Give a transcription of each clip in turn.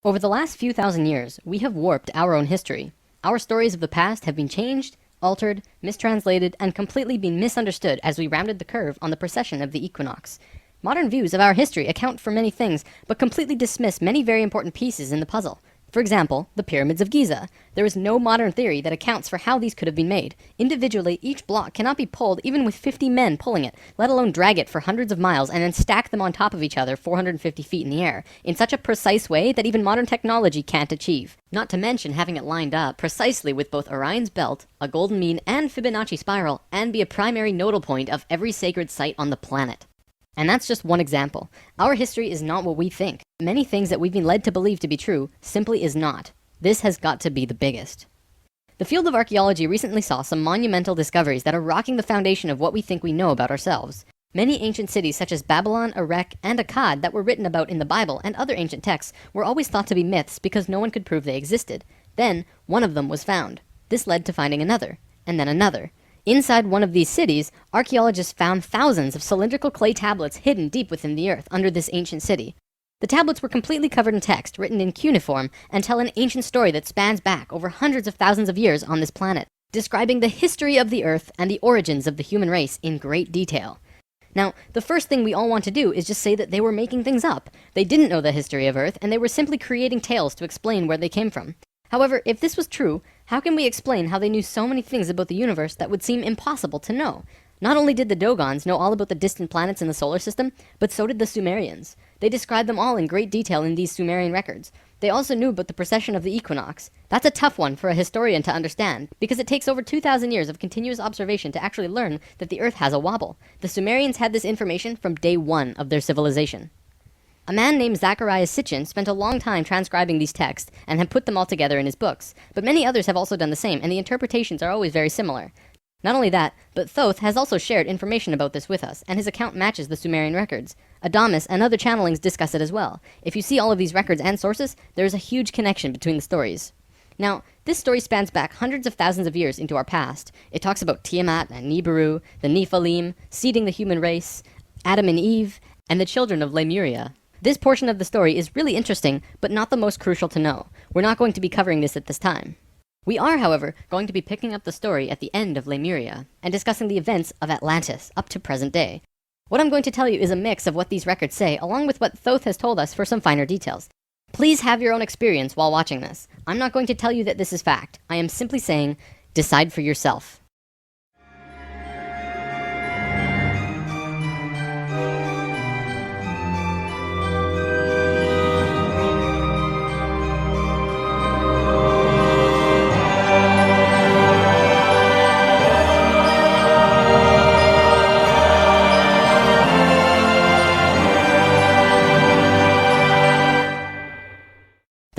Over the last few thousand years, we have warped our own history. Our stories of the past have been changed, altered, mistranslated, and completely been misunderstood as we rounded the curve on the precession of the equinox. Modern views of our history account for many things, but completely dismiss many very important pieces in the puzzle. For example, the pyramids of Giza. There is no modern theory that accounts for how these could have been made. Individually, each block cannot be pulled even with 50 men pulling it, let alone drag it for hundreds of miles and then stack them on top of each other 450 feet in the air, in such a precise way that even modern technology can't achieve. Not to mention having it lined up precisely with both Orion's belt, a golden mean, and Fibonacci spiral, and be a primary nodal point of every sacred site on the planet. And that's just one example. Our history is not what we think. Many things that we've been led to believe to be true simply is not. This has got to be the biggest. The field of archaeology recently saw some monumental discoveries that are rocking the foundation of what we think we know about ourselves. Many ancient cities such as Babylon, Erech, and Akkad that were written about in the Bible and other ancient texts were always thought to be myths because no one could prove they existed. Then, one of them was found. This led to finding another, and then another. Inside one of these cities, archaeologists found thousands of cylindrical clay tablets hidden deep within the earth under this ancient city. The tablets were completely covered in text, written in cuneiform, and tell an ancient story that spans back over hundreds of thousands of years on this planet, describing the history of the earth and the origins of the human race in great detail. Now, the first thing we all want to do is just say that they were making things up. They didn't know the history of Earth, and they were simply creating tales to explain where they came from. However, if this was true, how can we explain how they knew so many things about the universe that would seem impossible to know? Not only did the Dogons know all about the distant planets in the solar system, but so did the Sumerians. They described them all in great detail in these Sumerian records. They also knew about the precession of the equinox. That's a tough one for a historian to understand, because it takes over 2,000 years of continuous observation to actually learn that the Earth has a wobble. The Sumerians had this information from day one of their civilization. A man named Zacharias Sitchin spent a long time transcribing these texts and had put them all together in his books, but many others have also done the same, and the interpretations are always very similar. Not only that, but Thoth has also shared information about this with us, and his account matches the Sumerian records. Adamus and other channelings discuss it as well. If you see all of these records and sources, there is a huge connection between the stories. Now, this story spans back hundreds of thousands of years into our past. It talks about Tiamat and Nibiru, the Nephilim, seeding the human race, Adam and Eve, and the children of Lemuria. This portion of the story is really interesting, but not the most crucial to know. We're not going to be covering this at this time. We are, however, going to be picking up the story at the end of Lemuria, and discussing the events of Atlantis up to present day. What I'm going to tell you is a mix of what these records say, along with what Thoth has told us for some finer details. Please have your own experience while watching this. I'm not going to tell you that this is fact. I am simply saying, decide for yourself.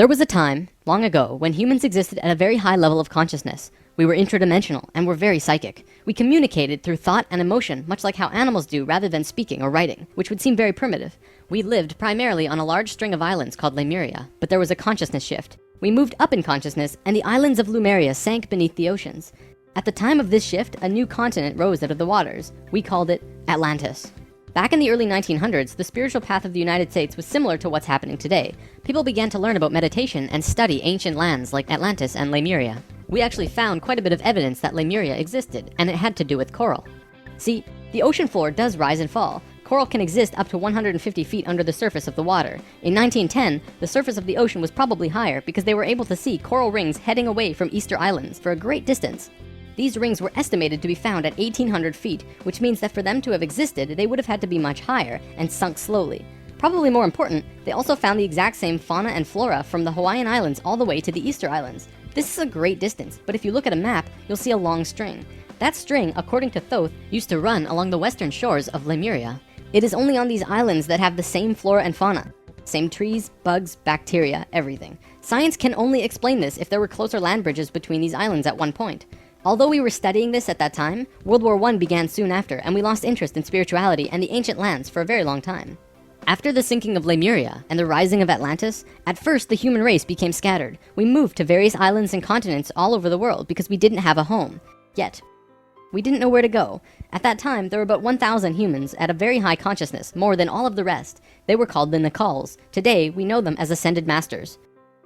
There was a time, long ago, when humans existed at a very high level of consciousness. We were interdimensional and were very psychic. We communicated through thought and emotion, much like how animals do rather than speaking or writing, which would seem very primitive. We lived primarily on a large string of islands called Lemuria, but there was a consciousness shift. We moved up in consciousness, and the islands of Lemuria sank beneath the oceans. At the time of this shift, a new continent rose out of the waters. We called it Atlantis. Back in the early 1900s, the spiritual path of the United States was similar to what's happening today. People began to learn about meditation and study ancient lands like Atlantis and Lemuria. We actually found quite a bit of evidence that Lemuria existed, and it had to do with coral. See, the ocean floor does rise and fall. Coral can exist up to 150 feet under the surface of the water. In 1910, the surface of the ocean was probably higher because they were able to see coral rings heading away from Easter Islands for a great distance. These rings were estimated to be found at 1,800 feet, which means that for them to have existed, they would have had to be much higher and sunk slowly. Probably more important, they also found the exact same fauna and flora from the Hawaiian Islands all the way to the Easter Islands. This is a great distance, but if you look at a map, you'll see a long string. That string, according to Thoth, used to run along the western shores of Lemuria. It is only on these islands that have the same flora and fauna. Same trees, bugs, bacteria, everything. Science can only explain this if there were closer land bridges between these islands at one point. Although we were studying this at that time, World War I began soon after, and we lost interest in spirituality and the ancient lands for a very long time. After the sinking of Lemuria and the rising of Atlantis, at first the human race became scattered. We moved to various islands and continents all over the world because we didn't have a home. Yet, we didn't know where to go. At that time, there were about 1,000 humans at a very high consciousness, more than all of the rest. They were called the Nacals. Today, we know them as ascended masters.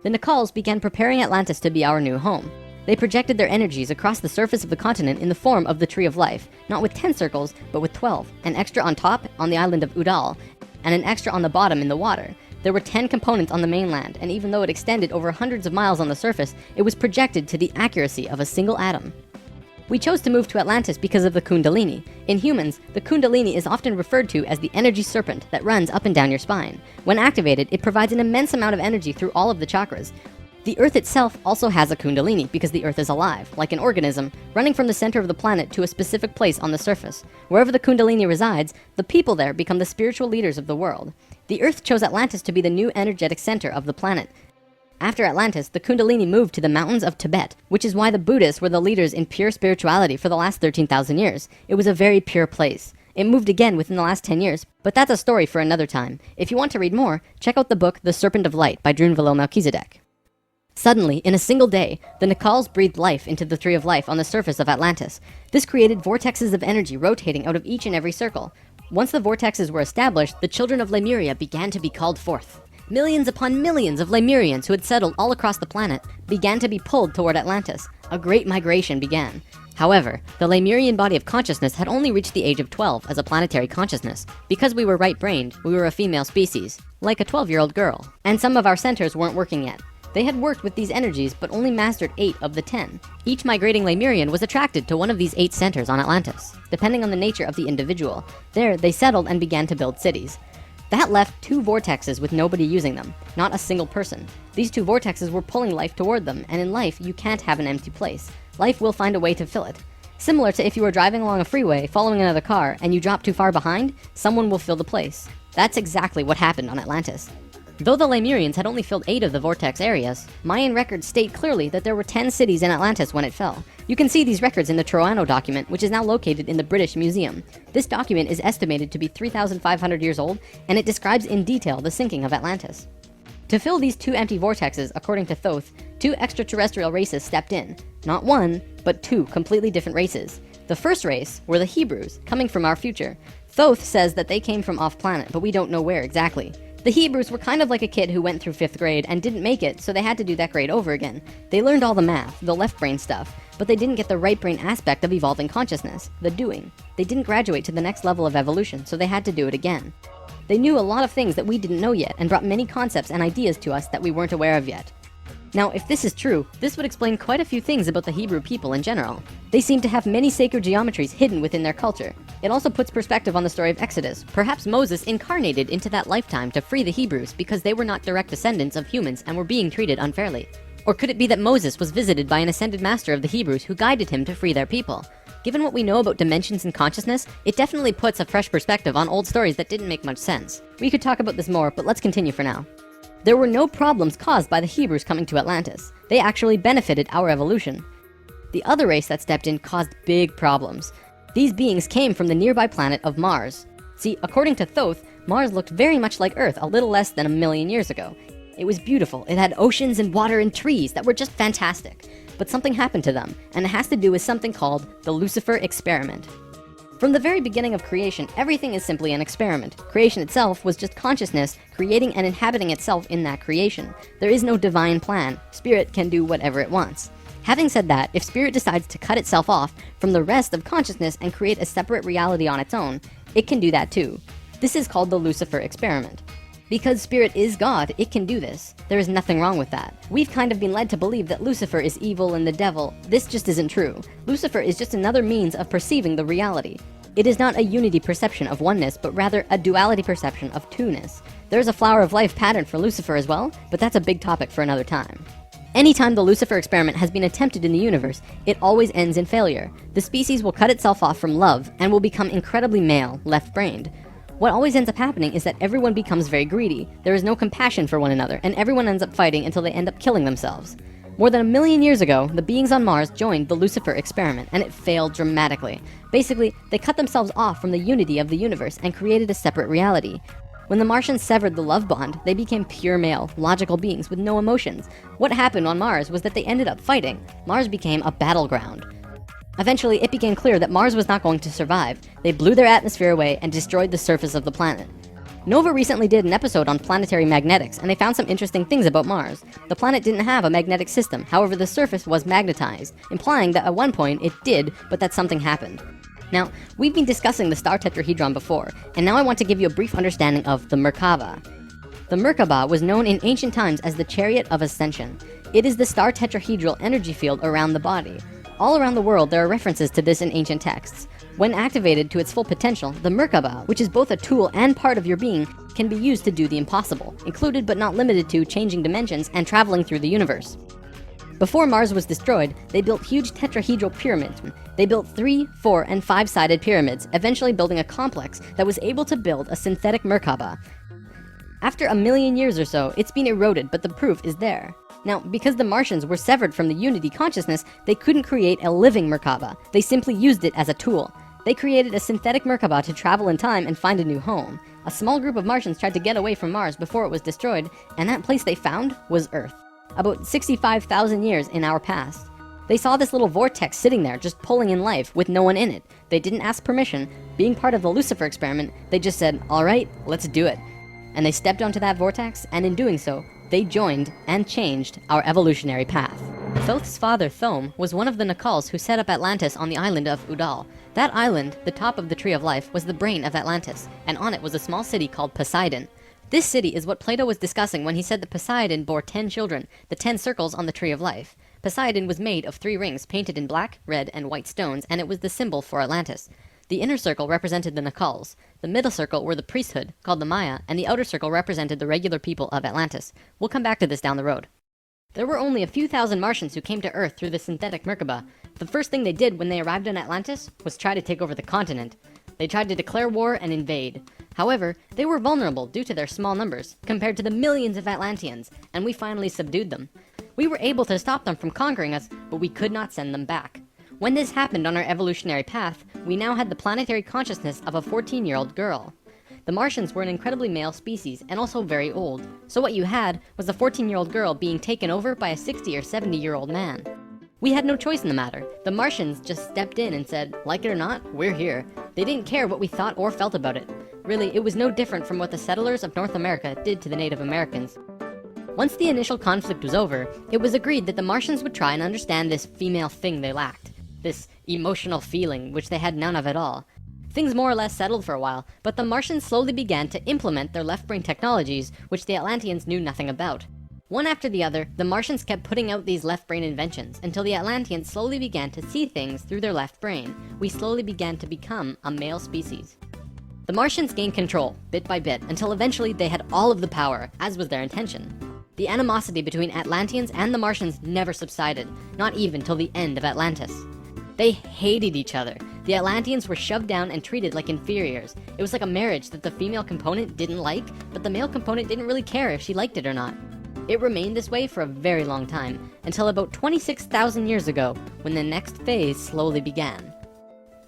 The Nacals began preparing Atlantis to be our new home. They projected their energies across the surface of the continent in the form of the Tree of Life, not with 10 circles, but with 12, an extra on top on the island of Udal, and an extra on the bottom in the water. There were 10 components on the mainland, and even though it extended over hundreds of miles on the surface, it was projected to the accuracy of a single atom. We chose to move to Atlantis because of the Kundalini. In humans, the Kundalini is often referred to as the energy serpent that runs up and down your spine. When activated, it provides an immense amount of energy through all of the chakras. The Earth itself also has a Kundalini because the Earth is alive, like an organism, running from the center of the planet to a specific place on the surface. Wherever the Kundalini resides, the people there become the spiritual leaders of the world. The Earth chose Atlantis to be the new energetic center of the planet. After Atlantis, the Kundalini moved to the mountains of Tibet, which is why the Buddhists were the leaders in pure spirituality for the last 13,000 years. It was a very pure place. It moved again within the last 10 years, but that's a story for another time. If you want to read more, check out the book The Serpent of Light by Drunvalo Melchizedek. Suddenly, in a single day, the Nacals breathed life into the Tree of Life on the surface of Atlantis. This created vortexes of energy rotating out of each and every circle. Once the vortexes were established, the children of Lemuria began to be called forth. Millions upon millions of Lemurians who had settled all across the planet began to be pulled toward Atlantis. A great migration began. However, the Lemurian body of consciousness had only reached the age of 12 as a planetary consciousness. Because we were right-brained, we were a female species, like a 12-year-old girl. And some of our centers weren't working yet. They had worked with these energies, but only mastered 8 of the 10. Each migrating Lemurian was attracted to one of these 8 centers on Atlantis, depending on the nature of the individual. There, they settled and began to build cities. That left 2 vortexes with nobody using them, not a single person. These 2 vortexes were pulling life toward them, and in life, you can't have an empty place. Life will find a way to fill it. Similar to if you were driving along a freeway, following another car, and you drop too far behind, someone will fill the place. That's exactly what happened on Atlantis. Though the Lemurians had only filled 8 of the vortex areas, Mayan records state clearly that there were 10 cities in Atlantis when it fell. You can see these records in the Troano document, which is now located in the British Museum. This document is estimated to be 3,500 years old, and it describes in detail the sinking of Atlantis. To fill these 2 empty vortexes, according to Thoth, 2 extraterrestrial races stepped in. Not 1, but 2 completely different races. The first race were the Hebrews, coming from our future. Thoth says that they came from off-planet, but we don't know where exactly. The Hebrews were kind of like a kid who went through 5th grade and didn't make it, so they had to do that grade over again. They learned all the math, the left brain stuff, but they didn't get the right brain aspect of evolving consciousness, the doing. They didn't graduate to the next level of evolution, so they had to do it again. They knew a lot of things that we didn't know yet and brought many concepts and ideas to us that we weren't aware of yet. Now, if this is true, this would explain quite a few things about the Hebrew people in general. They seem to have many sacred geometries hidden within their culture. It also puts perspective on the story of Exodus. Perhaps Moses incarnated into that lifetime to free the Hebrews because they were not direct descendants of humans and were being treated unfairly. Or could it be that Moses was visited by an ascended master of the Hebrews who guided him to free their people? Given what we know about dimensions and consciousness, it definitely puts a fresh perspective on old stories that didn't make much sense. We could talk about this more, but let's continue for now. There were no problems caused by the Hebrews coming to Atlantis. They actually benefited our evolution. The other race that stepped in caused big problems. These beings came from the nearby planet of Mars. See, according to Thoth, Mars looked very much like Earth a little less than 1 million years ago. It was beautiful. It had oceans and water and trees that were just fantastic. But something happened to them, and it has to do with something called the Lucifer experiment. From the very beginning of creation, everything is simply an experiment. Creation itself was just consciousness creating and inhabiting itself in that creation. There is no divine plan. Spirit can do whatever it wants. Having said that, if Spirit decides to cut itself off from the rest of consciousness and create a separate reality on its own, it can do that too. This is called the Lucifer experiment. Because Spirit is God, it can do this. There is nothing wrong with that. We've kind of been led to believe that Lucifer is evil and the devil. This just isn't true. Lucifer is just another means of perceiving the reality. It is not a unity perception of oneness, but rather a duality perception of two-ness. There's a flower of life pattern for Lucifer as well, but that's a big topic for another time. Anytime the Lucifer experiment has been attempted in the universe, it always ends in failure. The species will cut itself off from love and will become incredibly male, left-brained. What always ends up happening is that everyone becomes very greedy. There is no compassion for one another, and everyone ends up fighting until they end up killing themselves. More than 1 million years ago, the beings on Mars joined the Lucifer experiment, and it failed dramatically. Basically, they cut themselves off from the unity of the universe and created a separate reality. When the Martians severed the love bond, they became pure male, logical beings with no emotions. What happened on Mars was that they ended up fighting. Mars became a battleground. Eventually, it became clear that Mars was not going to survive. They blew their atmosphere away and destroyed the surface of the planet. Nova recently did an episode on planetary magnetics, and they found some interesting things about Mars. The planet didn't have a magnetic system, however the surface was magnetized, implying that at one point it did, but that something happened. Now, we've been discussing the star tetrahedron before, and now I want to give you a brief understanding of the Merkaba. The Merkaba was known in ancient times as the Chariot of Ascension. It is the star tetrahedral energy field around the body. All around the world there are references to this in ancient texts. When activated to its full potential, the Merkaba, which is both a tool and part of your being, can be used to do the impossible, included but not limited to changing dimensions and traveling through the universe. Before Mars was destroyed, they built huge tetrahedral pyramids. They built 3, 4, and 5-sided pyramids, eventually building a complex that was able to build a synthetic Merkaba. After 1 million years or so, it's been eroded, but the proof is there. Now, because the Martians were severed from the Unity consciousness, they couldn't create a living Merkaba. They simply used it as a tool. They created a synthetic Merkaba to travel in time and find a new home. A small group of Martians tried to get away from Mars before it was destroyed, and that place they found was Earth. About 65,000 years in our past. They saw this little vortex sitting there, just pulling in life, with no one in it. They didn't ask permission. Being part of the Lucifer experiment, they just said, alright, let's do it. And they stepped onto that vortex, and in doing so, they joined and changed our evolutionary path. Thoth's father, Thome, was one of the Nacals who set up Atlantis on the island of Udal. That island, the top of the Tree of Life, was the brain of Atlantis, and on it was a small city called Poseidon. This city is what Plato was discussing when he said that Poseidon bore 10 children, the 10 circles on the Tree of Life. Poseidon was made of 3 rings painted in black, red, and white stones, and it was the symbol for Atlantis. The inner circle represented the Nacals, the middle circle were the priesthood, called the Maya, and the outer circle represented the regular people of Atlantis. We'll come back to this down the road. There were only a few thousand Martians who came to Earth through the synthetic Merkaba. The first thing they did when they arrived in Atlantis was try to take over the continent. They tried to declare war and invade. However, they were vulnerable due to their small numbers, compared to the millions of Atlanteans, and we finally subdued them. We were able to stop them from conquering us, but we could not send them back. When this happened on our evolutionary path, we now had the planetary consciousness of a 14-year-old girl. The Martians were an incredibly male species, and also very old, so what you had was a 14-year-old girl being taken over by a 60 or 70-year-old man. We had no choice in the matter. The Martians just stepped in and said, like it or not, we're here. They didn't care what we thought or felt about it. Really, it was no different from what the settlers of North America did to the Native Americans. Once the initial conflict was over, it was agreed that the Martians would try and understand this female thing they lacked. This emotional feeling, which they had none of at all. Things more or less settled for a while, but the Martians slowly began to implement their left-brain technologies, which the Atlanteans knew nothing about. One after the other, the Martians kept putting out these left-brain inventions, until the Atlanteans slowly began to see things through their left brain. We slowly began to become a male species. The Martians gained control, bit by bit, until eventually they had all of the power, as was their intention. The animosity between Atlanteans and the Martians never subsided, not even till the end of Atlantis. They hated each other. The Atlanteans were shoved down and treated like inferiors. It was like a marriage that the female component didn't like, but the male component didn't really care if she liked it or not. It remained this way for a very long time, until about 26,000 years ago, when the next phase slowly began.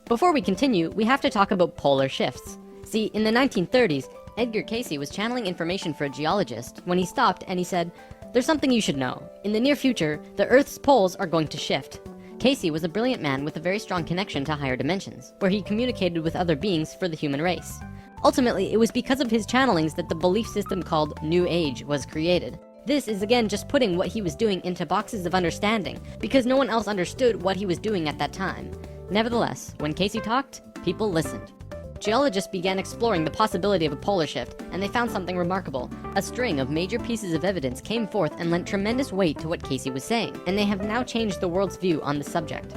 Before we continue, we have to talk about polar shifts. See, in the 1930s, Edgar Cayce was channeling information for a geologist when he stopped and he said, "There's something you should know. In the near future, the Earth's poles are going to shift." Cayce was a brilliant man with a very strong connection to higher dimensions, where he communicated with other beings for the human race. Ultimately, it was because of his channelings that the belief system called New Age was created. This is again just putting what he was doing into boxes of understanding, because no one else understood what he was doing at that time. Nevertheless, when Cayce talked, people listened. Geologists began exploring the possibility of a polar shift, and they found something remarkable. A string of major pieces of evidence came forth and lent tremendous weight to what Cayce was saying, and they have now changed the world's view on the subject.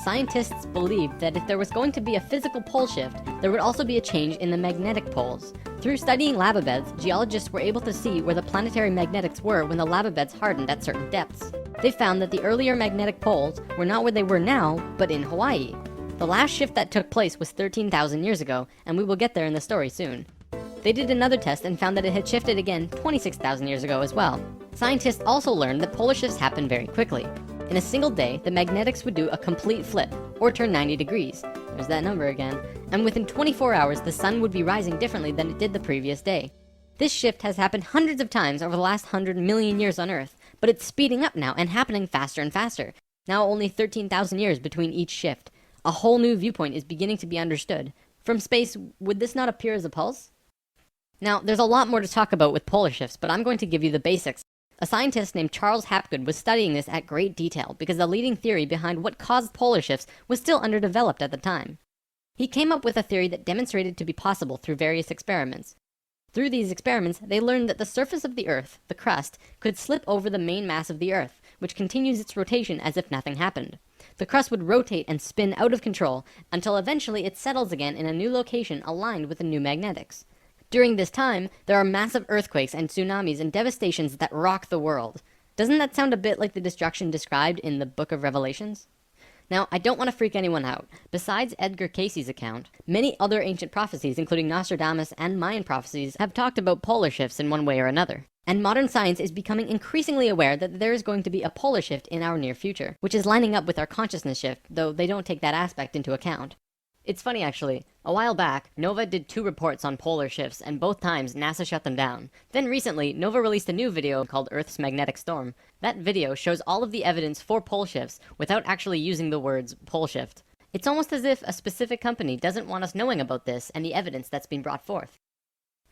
Scientists believed that if there was going to be a physical pole shift, there would also be a change in the magnetic poles. Through studying lava beds, geologists were able to see where the planetary magnetics were when the lava beds hardened at certain depths. They found that the earlier magnetic poles were not where they were now, but in Hawaii. The last shift that took place was 13,000 years ago, and we will get there in the story soon. They did another test and found that it had shifted again 26,000 years ago as well. Scientists also learned that polar shifts happen very quickly. In a single day, the magnetics would do a complete flip, or turn 90 degrees. There's that number again. And within 24 hours, the sun would be rising differently than it did the previous day. This shift has happened hundreds of times over the last 100 million years on Earth, but it's speeding up now and happening faster and faster. Now only 13,000 years between each shift. A whole new viewpoint is beginning to be understood. From space, would this not appear as a pulse? Now, there's a lot more to talk about with polar shifts, but I'm going to give you the basics. A scientist named Charles Hapgood was studying this at great detail because the leading theory behind what caused polar shifts was still underdeveloped at the time. He came up with a theory that demonstrated to be possible through various experiments. Through these experiments, they learned that the surface of the Earth, the crust, could slip over the main mass of the Earth, which continues its rotation as if nothing happened. The crust would rotate and spin out of control until eventually it settles again in a new location aligned with the new magnetics. During this time, there are massive earthquakes and tsunamis and devastations that rock the world. Doesn't that sound a bit like the destruction described in the Book of Revelations? Now, I don't want to freak anyone out. Besides Edgar Cayce's account, many other ancient prophecies, including Nostradamus and Mayan prophecies, have talked about polar shifts in one way or another. And modern science is becoming increasingly aware that there is going to be a polar shift in our near future, which is lining up with our consciousness shift, though they don't take that aspect into account. It's funny actually, a while back, NOVA did 2 reports on polar shifts, and both times NASA shut them down. Then recently, NOVA released a new video called Earth's Magnetic Storm. That video shows all of the evidence for pole shifts without actually using the words pole shift. It's almost as if a specific company doesn't want us knowing about this and the evidence that's been brought forth.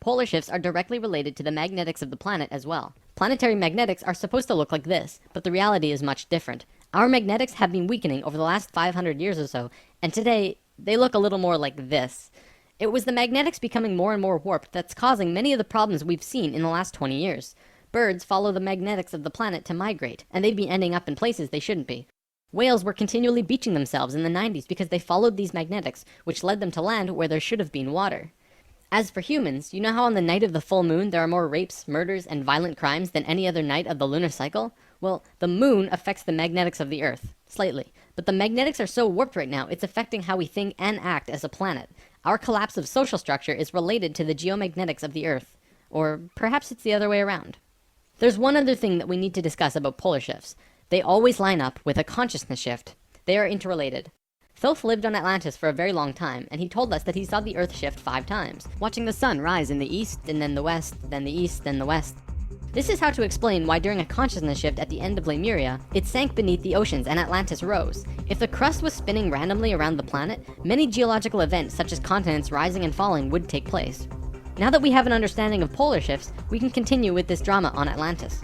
Polar shifts are directly related to the magnetics of the planet as well. Planetary magnetics are supposed to look like this, but the reality is much different. Our magnetics have been weakening over the last 500 years or so, and today, they look a little more like this. It was the magnetics becoming more and more warped that's causing many of the problems we've seen in the last 20 years. Birds follow the magnetics of the planet to migrate, and they've been ending up in places they shouldn't be. Whales were continually beaching themselves in the 90s because they followed these magnetics, which led them to land where there should have been water. As for humans, you know how on the night of the full moon there are more rapes, murders, and violent crimes than any other night of the lunar cycle? Well, the moon affects the magnetics of the Earth, slightly. But the magnetics are so warped right now, it's affecting how we think and act as a planet. Our collapse of social structure is related to the geomagnetics of the Earth. Or perhaps it's the other way around. There's one other thing that we need to discuss about polar shifts. They always line up with a consciousness shift. They are interrelated. Thoth lived on Atlantis for a very long time, and he told us that he saw the Earth shift 5 times, watching the sun rise in the east, and then the west, then the east, then the west. This is how to explain why during a consciousness shift at the end of Lemuria, it sank beneath the oceans and Atlantis rose. If the crust was spinning randomly around the planet, many geological events such as continents rising and falling would take place. Now that we have an understanding of polar shifts, we can continue with this drama on Atlantis.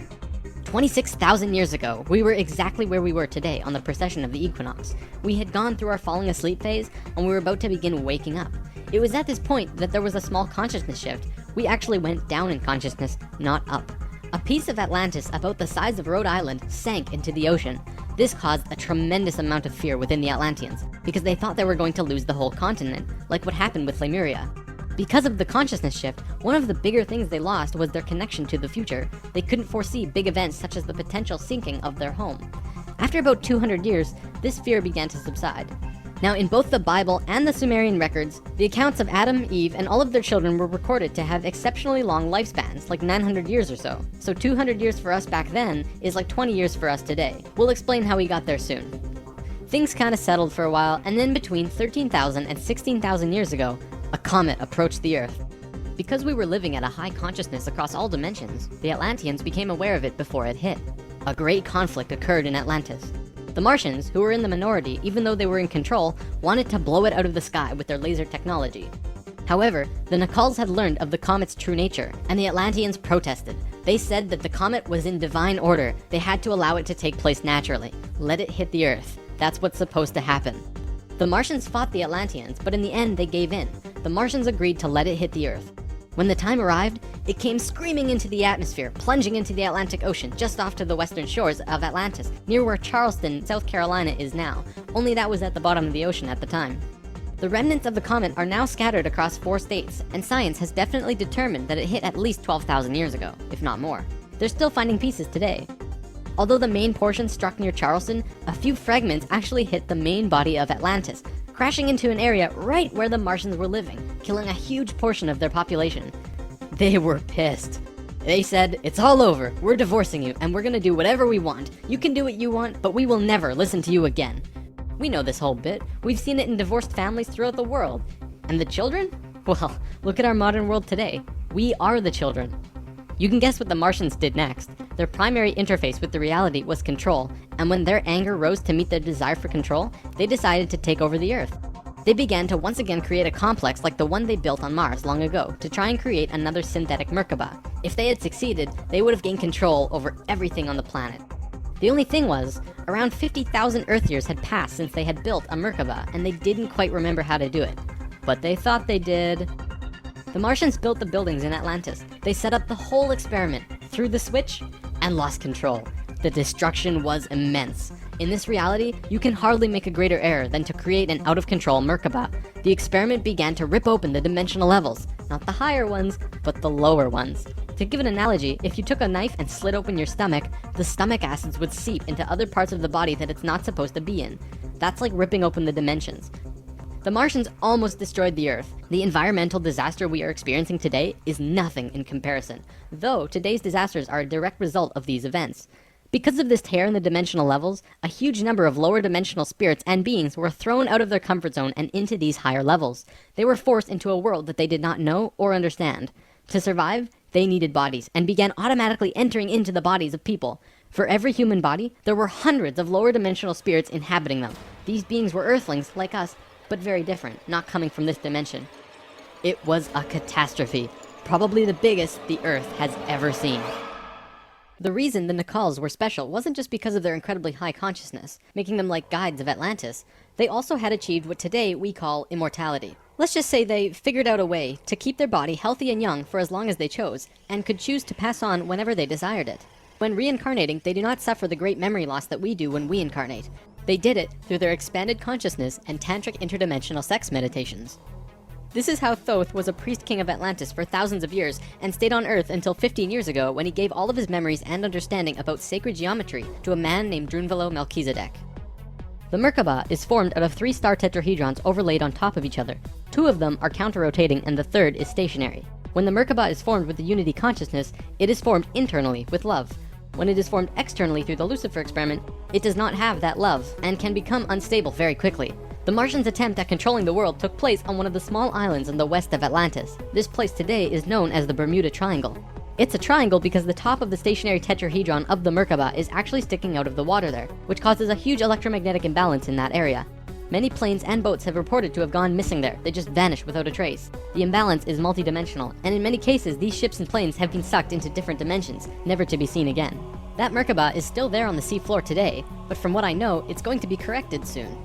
26,000 years ago, we were exactly where we were today on the precession of the equinox. We had gone through our falling asleep phase, and we were about to begin waking up. It was at this point that there was a small consciousness shift. We actually went down in consciousness, not up. A piece of Atlantis about the size of Rhode Island sank into the ocean. This caused a tremendous amount of fear within the Atlanteans, because they thought they were going to lose the whole continent, like what happened with Lemuria. Because of the consciousness shift, one of the bigger things they lost was their connection to the future. They couldn't foresee big events such as the potential sinking of their home. After about 200 years, this fear began to subside. Now, in both the Bible and the Sumerian records, the accounts of Adam, Eve, and all of their children were recorded to have exceptionally long lifespans, like 900 years or so. So 200 years for us back then is like 20 years for us today. We'll explain how we got there soon. Things kinda settled for a while, and then between 13,000 and 16,000 years ago, a comet approached the Earth. Because we were living at a high consciousness across all dimensions, the Atlanteans became aware of it before it hit. A great conflict occurred in Atlantis. The Martians, who were in the minority even though they were in control, wanted to blow it out of the sky with their laser technology. However, the Nacals had learned of the comet's true nature, and the Atlanteans protested. They said that the comet was in divine order. They had to allow it to take place naturally. Let it hit the Earth. That's what's supposed to happen. The Martians fought the Atlanteans, but in the end they gave in. The Martians agreed to let it hit the Earth. When the time arrived, it came screaming into the atmosphere, plunging into the Atlantic Ocean just off to the western shores of Atlantis, near where Charleston, South Carolina is now, only that was at the bottom of the ocean at the time. The remnants of the comet are now scattered across 4 states, and science has definitely determined that it hit at least 12,000 years ago, if not more. They're still finding pieces today. Although the main portion struck near Charleston, a few fragments actually hit the main body of Atlantis, crashing into an area right where the Martians were living, killing a huge portion of their population. They were pissed. They said, "It's all over, we're divorcing you, and we're gonna do whatever we want. You can do what you want, but we will never listen to you again." We know this whole bit. We've seen it in divorced families throughout the world. And the children? Well, look at our modern world today. We are the children. You can guess what the Martians did next. Their primary interface with the reality was control, and when their anger rose to meet their desire for control, they decided to take over the Earth. They began to once again create a complex like the one they built on Mars long ago to try and create another synthetic Merkaba. If they had succeeded, they would have gained control over everything on the planet. The only thing was, around 50,000 Earth years had passed since they had built a Merkaba, and they didn't quite remember how to do it. But they thought they did. The Martians built the buildings in Atlantis. They set up the whole experiment, threw the switch, and lost control. The destruction was immense. In this reality, you can hardly make a greater error than to create an out-of-control Merkaba. The experiment began to rip open the dimensional levels, not the higher ones, but the lower ones. To give an analogy, if you took a knife and slit open your stomach, the stomach acids would seep into other parts of the body that it's not supposed to be in. That's like ripping open the dimensions. The Martians almost destroyed the Earth. The environmental disaster we are experiencing today is nothing in comparison, though today's disasters are a direct result of these events. Because of this tear in the dimensional levels, a huge number of lower dimensional spirits and beings were thrown out of their comfort zone and into these higher levels. They were forced into a world that they did not know or understand. To survive, they needed bodies and began automatically entering into the bodies of people. For every human body, there were hundreds of lower dimensional spirits inhabiting them. These beings were Earthlings like us, but very different, not coming from this dimension. It was a catastrophe, probably the biggest the Earth has ever seen. The reason the Nacals were special wasn't just because of their incredibly high consciousness, making them like guides of Atlantis. They also had achieved what today we call immortality. Let's just say they figured out a way to keep their body healthy and young for as long as they chose, and could choose to pass on whenever they desired it. When reincarnating, they do not suffer the great memory loss that we do when we incarnate. They did it through their expanded consciousness and tantric interdimensional sex meditations. This is how Thoth was a priest king of Atlantis for thousands of years and stayed on Earth until 15 years ago when he gave all of his memories and understanding about sacred geometry to a man named Drunvalo Melchizedek. The Merkaba is formed out of 3 star tetrahedrons overlaid on top of each other. 2 of them are counter-rotating and the third is stationary. When the Merkaba is formed with the unity consciousness, it is formed internally with love. When it is formed externally through the Lucifer experiment, it does not have that love and can become unstable very quickly. The Martians' attempt at controlling the world took place on one of the small islands in the west of Atlantis. This place today is known as the Bermuda Triangle. It's a triangle because the top of the stationary tetrahedron of the Merkaba is actually sticking out of the water there, which causes a huge electromagnetic imbalance in that area. Many planes and boats have reported to have gone missing there. They just vanished without a trace. The imbalance is multidimensional, and in many cases, these ships and planes have been sucked into different dimensions, never to be seen again. That Merkaba is still there on the seafloor today, but from what I know, it's going to be corrected soon.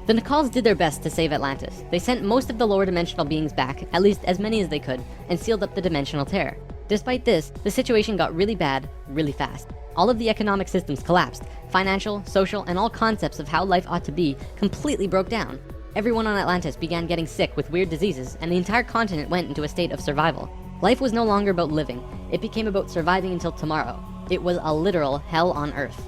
The Nacals did their best to save Atlantis. They sent most of the lower dimensional beings back, at least as many as they could, and sealed up the dimensional tear. Despite this, the situation got really bad, really fast. All of the economic systems collapsed. Financial, social, and all concepts of how life ought to be completely broke down. Everyone on Atlantis began getting sick with weird diseases, and the entire continent went into a state of survival. Life was no longer about living. It became about surviving until tomorrow. It was a literal hell on Earth.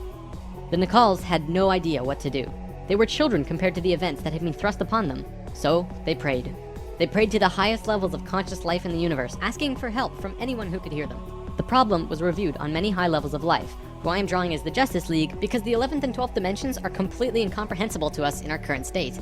The Nacals had no idea what to do. They were children compared to the events that had been thrust upon them. So they prayed. They prayed to the highest levels of conscious life in the universe, asking for help from anyone who could hear them. The problem was reviewed on many high levels of life, who I am drawing as the Justice League because the 11th and 12th dimensions are completely incomprehensible to us in our current state.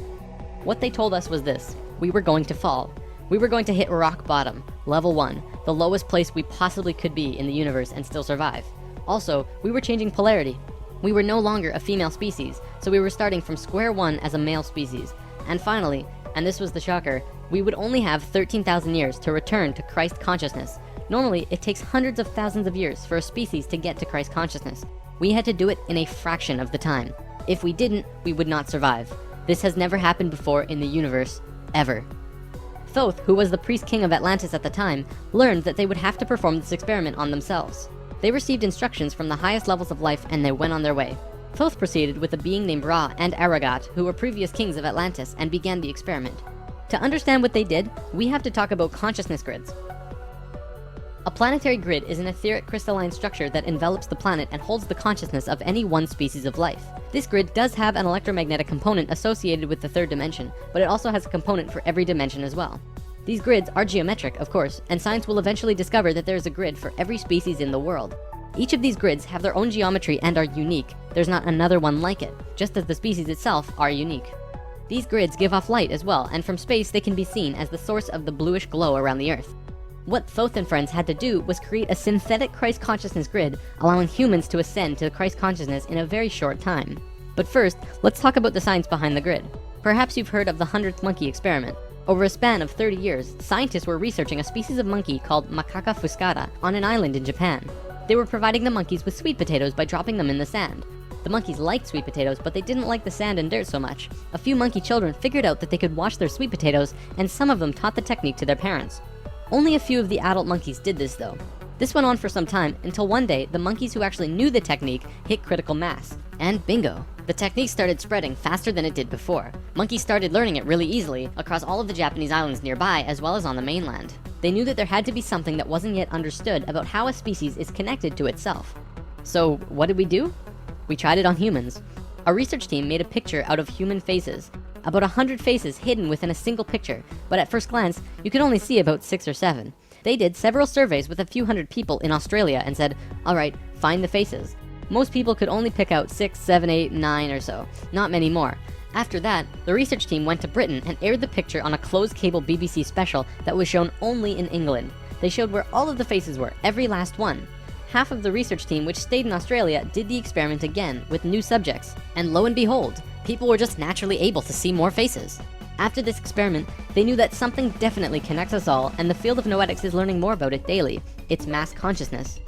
What they told us was this: we were going to fall. We were going to hit rock bottom, level 1, the lowest place we possibly could be in the universe and still survive. Also, we were changing polarity. We were no longer a female species, so we were starting from square one as a male species. And finally, and this was the shocker, we would only have 13,000 years to return to Christ consciousness. Normally, it takes hundreds of thousands of years for a species to get to Christ consciousness. We had to do it in a fraction of the time. If we didn't, we would not survive. This has never happened before in the universe, ever. Thoth, who was the priest king of Atlantis at the time, learned that they would have to perform this experiment on themselves. They received instructions from the highest levels of life and they went on their way. Thoth proceeded with a being named Ra and Aragat, who were previous kings of Atlantis, and began the experiment. To understand what they did, we have to talk about consciousness grids. A planetary grid is an etheric crystalline structure that envelops the planet and holds the consciousness of any one species of life. This grid does have an electromagnetic component associated with the third dimension, but it also has a component for every dimension as well. These grids are geometric, of course, and science will eventually discover that there is a grid for every species in the world. Each of these grids have their own geometry and are unique. There's not another one like it, just as the species itself are unique. These grids give off light as well, and from space they can be seen as the source of the bluish glow around the Earth. What Thoth and friends had to do was create a synthetic Christ consciousness grid, allowing humans to ascend to Christ consciousness in a very short time. But first, let's talk about the science behind the grid. Perhaps you've heard of the 100th monkey experiment. Over a span of 30 years, scientists were researching a species of monkey called Macaca fuscata on an island in Japan. They were providing the monkeys with sweet potatoes by dropping them in the sand. The monkeys liked sweet potatoes, but they didn't like the sand and dirt so much. A few monkey children figured out that they could wash their sweet potatoes, and some of them taught the technique to their parents. Only a few of the adult monkeys did this though. This went on for some time until one day the monkeys who actually knew the technique hit critical mass. And bingo! The technique started spreading faster than it did before. Monkeys started learning it really easily across all of the Japanese islands nearby as well as on the mainland. They knew that there had to be something that wasn't yet understood about how a species is connected to itself. So what did we do? We tried it on humans. Our research team made a picture out of human faces. About 100 faces hidden within a single picture, but at first glance, you could only see about 6 or 7. They did several surveys with a few hundred people in Australia and said, alright, find the faces. Most people could only pick out 6, 7, 8, 9 or so, not many more. After that, the research team went to Britain and aired the picture on a closed cable BBC special that was shown only in England. They showed where all of the faces were, every last one. Half of the research team, which stayed in Australia, did the experiment again with new subjects. And lo and behold, people were just naturally able to see more faces. After this experiment, they knew that something definitely connects us all, and the field of noetics is learning more about it daily. It's mass consciousness.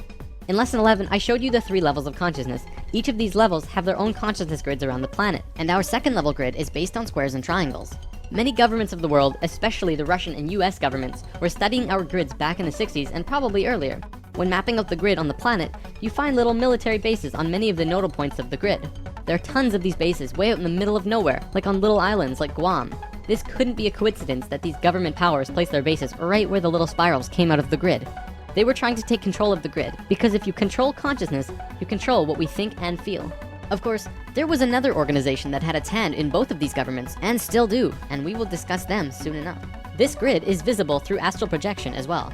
In lesson 11, I showed you the 3 levels of consciousness. Each of these levels have their own consciousness grids around the planet, and our second level grid is based on squares and triangles. Many governments of the world, especially the Russian and US governments, were studying our grids back in the 60s and probably earlier. When mapping out the grid on the planet, you find little military bases on many of the nodal points of the grid. There are tons of these bases way out in the middle of nowhere, like on little islands like Guam. This couldn't be a coincidence that these government powers placed their bases right where the little spirals came out of the grid. They were trying to take control of the grid, because if you control consciousness, you control what we think and feel. Of course, there was another organization that had its hand in both of these governments, and still do, and we will discuss them soon enough. This grid is visible through astral projection as well.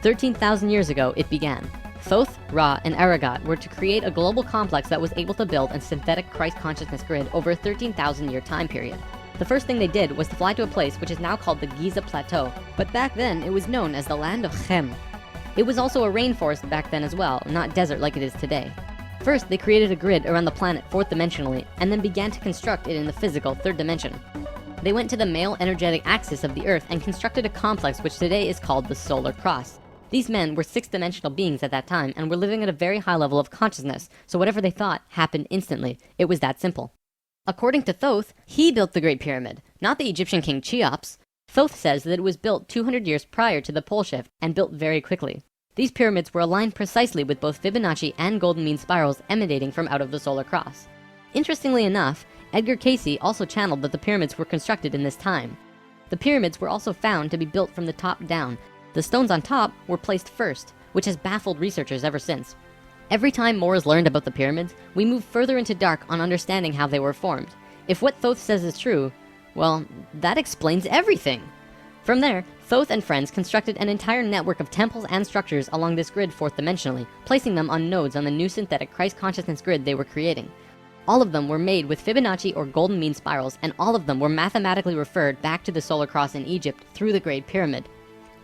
13,000 years ago, it began. Thoth, Ra, and Aragat were to create a global complex that was able to build a synthetic Christ consciousness grid over a 13,000 year time period. The first thing they did was to fly to a place which is now called the Giza Plateau, but back then it was known as the land of Chem. It was also a rainforest back then as well, not desert like it is today. First, they created a grid around the planet 4th dimensionally, and then began to construct it in the physical 3rd dimension. They went to the male energetic axis of the Earth and constructed a complex which today is called the Solar Cross. These men were 6th dimensional beings at that time and were living at a very high level of consciousness, so whatever they thought happened instantly. It was that simple. According to Thoth, he built the Great Pyramid, not the Egyptian king Cheops. Thoth says that it was built 200 years prior to the pole shift and built very quickly. These pyramids were aligned precisely with both Fibonacci and golden mean spirals emanating from out of the solar cross. Interestingly enough, Edgar Cayce also channeled that the pyramids were constructed in this time. The pyramids were also found to be built from the top down. The stones on top were placed first, which has baffled researchers ever since. Every time more is learned about the pyramids, we move further into dark on understanding how they were formed. If what Thoth says is true, well, that explains everything. From there, Thoth and friends constructed an entire network of temples and structures along this grid 4th dimensionally, placing them on nodes on the new synthetic Christ consciousness grid they were creating. All of them were made with Fibonacci or golden mean spirals, and all of them were mathematically referred back to the solar cross in Egypt through the Great Pyramid.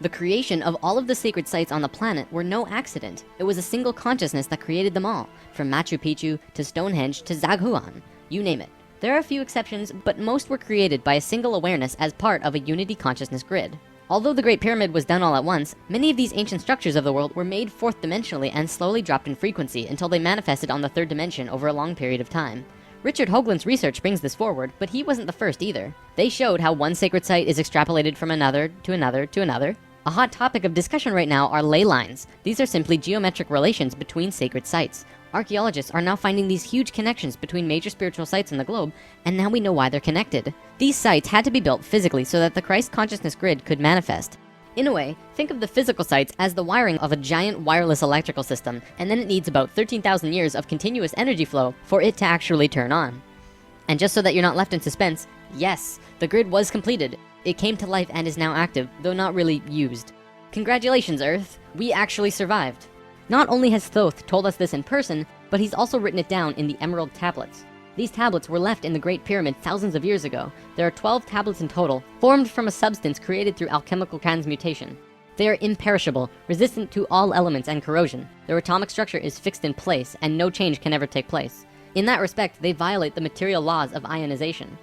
The creation of all of the sacred sites on the planet were no accident. It was a single consciousness that created them all, from Machu Picchu to Stonehenge to Zaghuan, you name it. There are a few exceptions, but most were created by a single awareness as part of a unity consciousness grid. Although the Great Pyramid was done all at once, many of these ancient structures of the world were made 4th dimensionally and slowly dropped in frequency until they manifested on the 3rd dimension over a long period of time. Richard Hoagland's research brings this forward, but he wasn't the first either. They showed how one sacred site is extrapolated from another to another to another. A hot topic of discussion right now are ley lines. These are simply geometric relations between sacred sites. Archaeologists are now finding these huge connections between major spiritual sites in the globe, and now we know why they're connected. These sites had to be built physically so that the Christ consciousness grid could manifest. In a way, think of the physical sites as the wiring of a giant wireless electrical system, and then it needs about 13,000 years of continuous energy flow for it to actually turn on. And just so that you're not left in suspense, yes, the grid was completed. It came to life and is now active, though not really used. Congratulations, Earth! We actually survived. Not only has Thoth told us this in person, but he's also written it down in the Emerald Tablets. These tablets were left in the Great Pyramid thousands of years ago. There are 12 tablets in total, formed from a substance created through alchemical transmutation. They are imperishable, resistant to all elements and corrosion. Their atomic structure is fixed in place, and no change can ever take place. In that respect, they violate the material laws of ionization.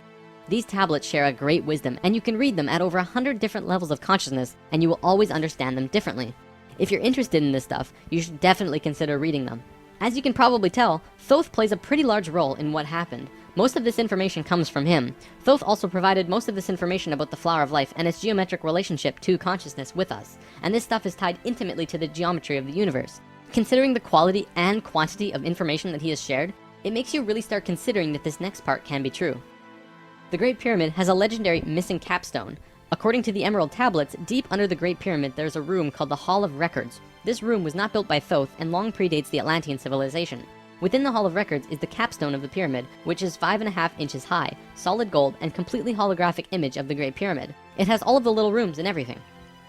These tablets share a great wisdom, and you can read them at over 100 different levels of consciousness, and you will always understand them differently. If you're interested in this stuff, you should definitely consider reading them. As you can probably tell, Thoth plays a pretty large role in what happened. Most of this information comes from him. Thoth also provided most of this information about the flower of life and its geometric relationship to consciousness with us. And this stuff is tied intimately to the geometry of the universe. Considering the quality and quantity of information that he has shared, it makes you really start considering that this next part can be true. The Great Pyramid has a legendary missing capstone. According to the Emerald Tablets, deep under the Great Pyramid there's a room called the Hall of Records. This room was not built by Thoth and long predates the Atlantean civilization. Within the Hall of Records is the capstone of the pyramid, which is 5.5 inches high, solid gold, and completely holographic image of the Great Pyramid. It has all of the little rooms and everything.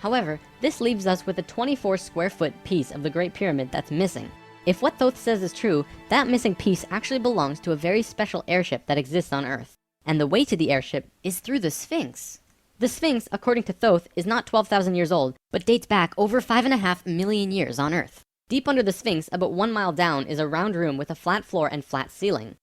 However, this leaves us with a 24 square foot piece of the Great Pyramid that's missing. If what Thoth says is true, that missing piece actually belongs to a very special airship that exists on Earth. And the way to the airship is through the Sphinx. The Sphinx, according to Thoth, is not 12,000 years old, but dates back over 5.5 million years on Earth. Deep under the Sphinx, about 1 mile down, is a round room with a flat floor and flat ceiling.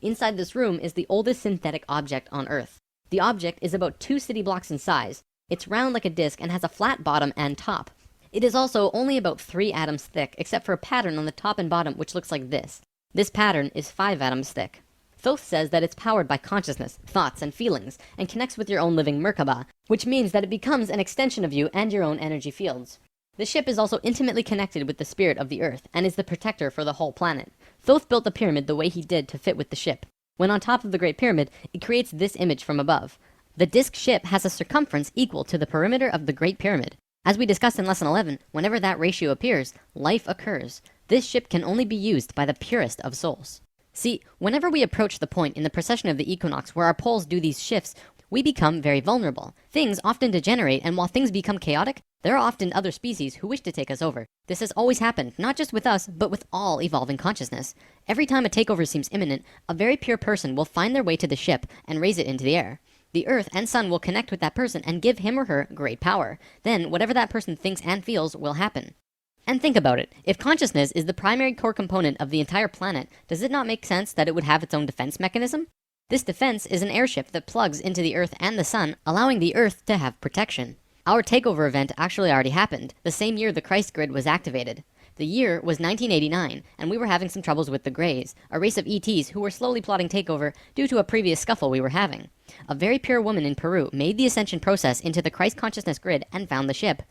Inside this room is the oldest synthetic object on Earth. The object is about 2 city blocks in size. It's round like a disc and has a flat bottom and top. It is also only about 3 atoms thick, except for a pattern on the top and bottom which looks like this. This pattern is 5 atoms thick. Thoth says that it's powered by consciousness, thoughts, and feelings, and connects with your own living Merkaba, which means that it becomes an extension of you and your own energy fields. The ship is also intimately connected with the spirit of the Earth, and is the protector for the whole planet. Thoth built the pyramid the way he did to fit with the ship. When on top of the Great Pyramid, it creates this image from above. The disc ship has a circumference equal to the perimeter of the Great Pyramid. As we discussed in Lesson 11, whenever that ratio appears, life occurs. This ship can only be used by the purest of souls. See, whenever we approach the point in the precession of the equinox where our poles do these shifts, we become very vulnerable. Things often degenerate, and while things become chaotic, there are often other species who wish to take us over. This has always happened, not just with us, but with all evolving consciousness. Every time a takeover seems imminent, a very pure person will find their way to the ship and raise it into the air. The Earth and Sun will connect with that person and give him or her great power. Then, whatever that person thinks and feels will happen. And think about it, if consciousness is the primary core component of the entire planet, does it not make sense that it would have its own defense mechanism? This defense is an airship that plugs into the Earth and the Sun, allowing the Earth to have protection. Our takeover event actually already happened, the same year the Christ grid was activated. The year was 1989, and we were having some troubles with the Greys, a race of ETs who were slowly plotting takeover due to a previous scuffle we were having. A very pure woman in Peru made the ascension process into the Christ consciousness grid and found the ship.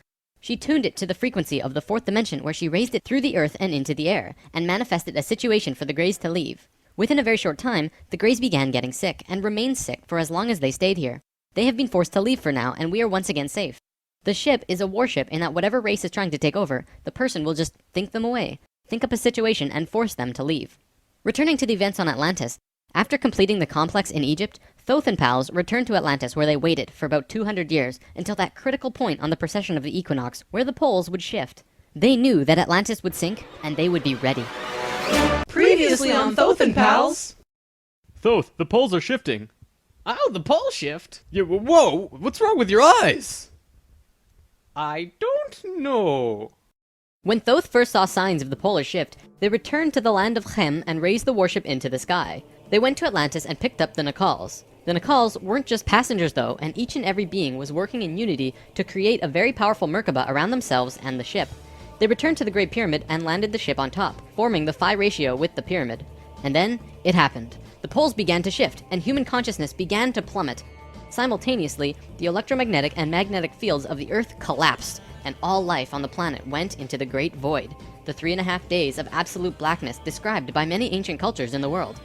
She tuned it to the frequency of the 4th dimension, where she raised it through the Earth and into the air, and manifested a situation for the Greys to leave. Within a very short time, the Greys began getting sick, and remained sick for as long as they stayed here. They have been forced to leave for now, and we are once again safe. The ship is a warship in that whatever race is trying to take over, the person will just think them away, think up a situation, and force them to leave. Returning to the events on Atlantis, after completing the complex in Egypt, Thoth and pals returned to Atlantis, where they waited for about 200 years until that critical point on the precession of the equinox where the poles would shift. They knew that Atlantis would sink, and they would be ready. Previously on Thoth and Pals! Thoth, the poles are shifting. Oh, the pole shift? Yeah, whoa, what's wrong with your eyes? I don't know. When Thoth first saw signs of the polar shift, they returned to the land of Chem and raised the warship into the sky. They went to Atlantis and picked up the Nacals. The Nacals weren't just passengers though, and each and every being was working in unity to create a very powerful Merkaba around themselves and the ship. They returned to the Great Pyramid and landed the ship on top, forming the phi ratio with the pyramid. And then, it happened. The poles began to shift, and human consciousness began to plummet. Simultaneously, the electromagnetic and magnetic fields of the Earth collapsed, and all life on the planet went into the Great Void, the 3.5 days of absolute blackness described by many ancient cultures in the world.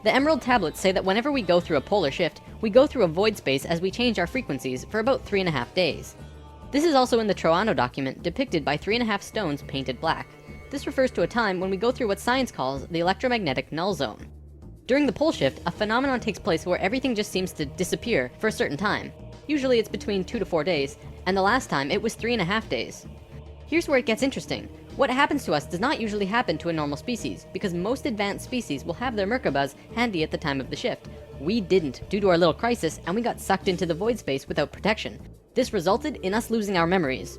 The Emerald Tablets say that whenever we go through a polar shift, we go through a void space as we change our frequencies for about 3.5 days. This is also in the Troano document, depicted by 3.5 stones painted black. This refers to a time when we go through what science calls the electromagnetic null zone. During the pole shift, a phenomenon takes place where everything just seems to disappear for a certain time. Usually it's between 2 to 4 days, and the last time it was 3.5 days. Here's where it gets interesting. What happens to us does not usually happen to a normal species, because most advanced species will have their Merkabas handy at the time of the shift. We didn't, due to our little crisis, and we got sucked into the void space without protection. This resulted in us losing our memories.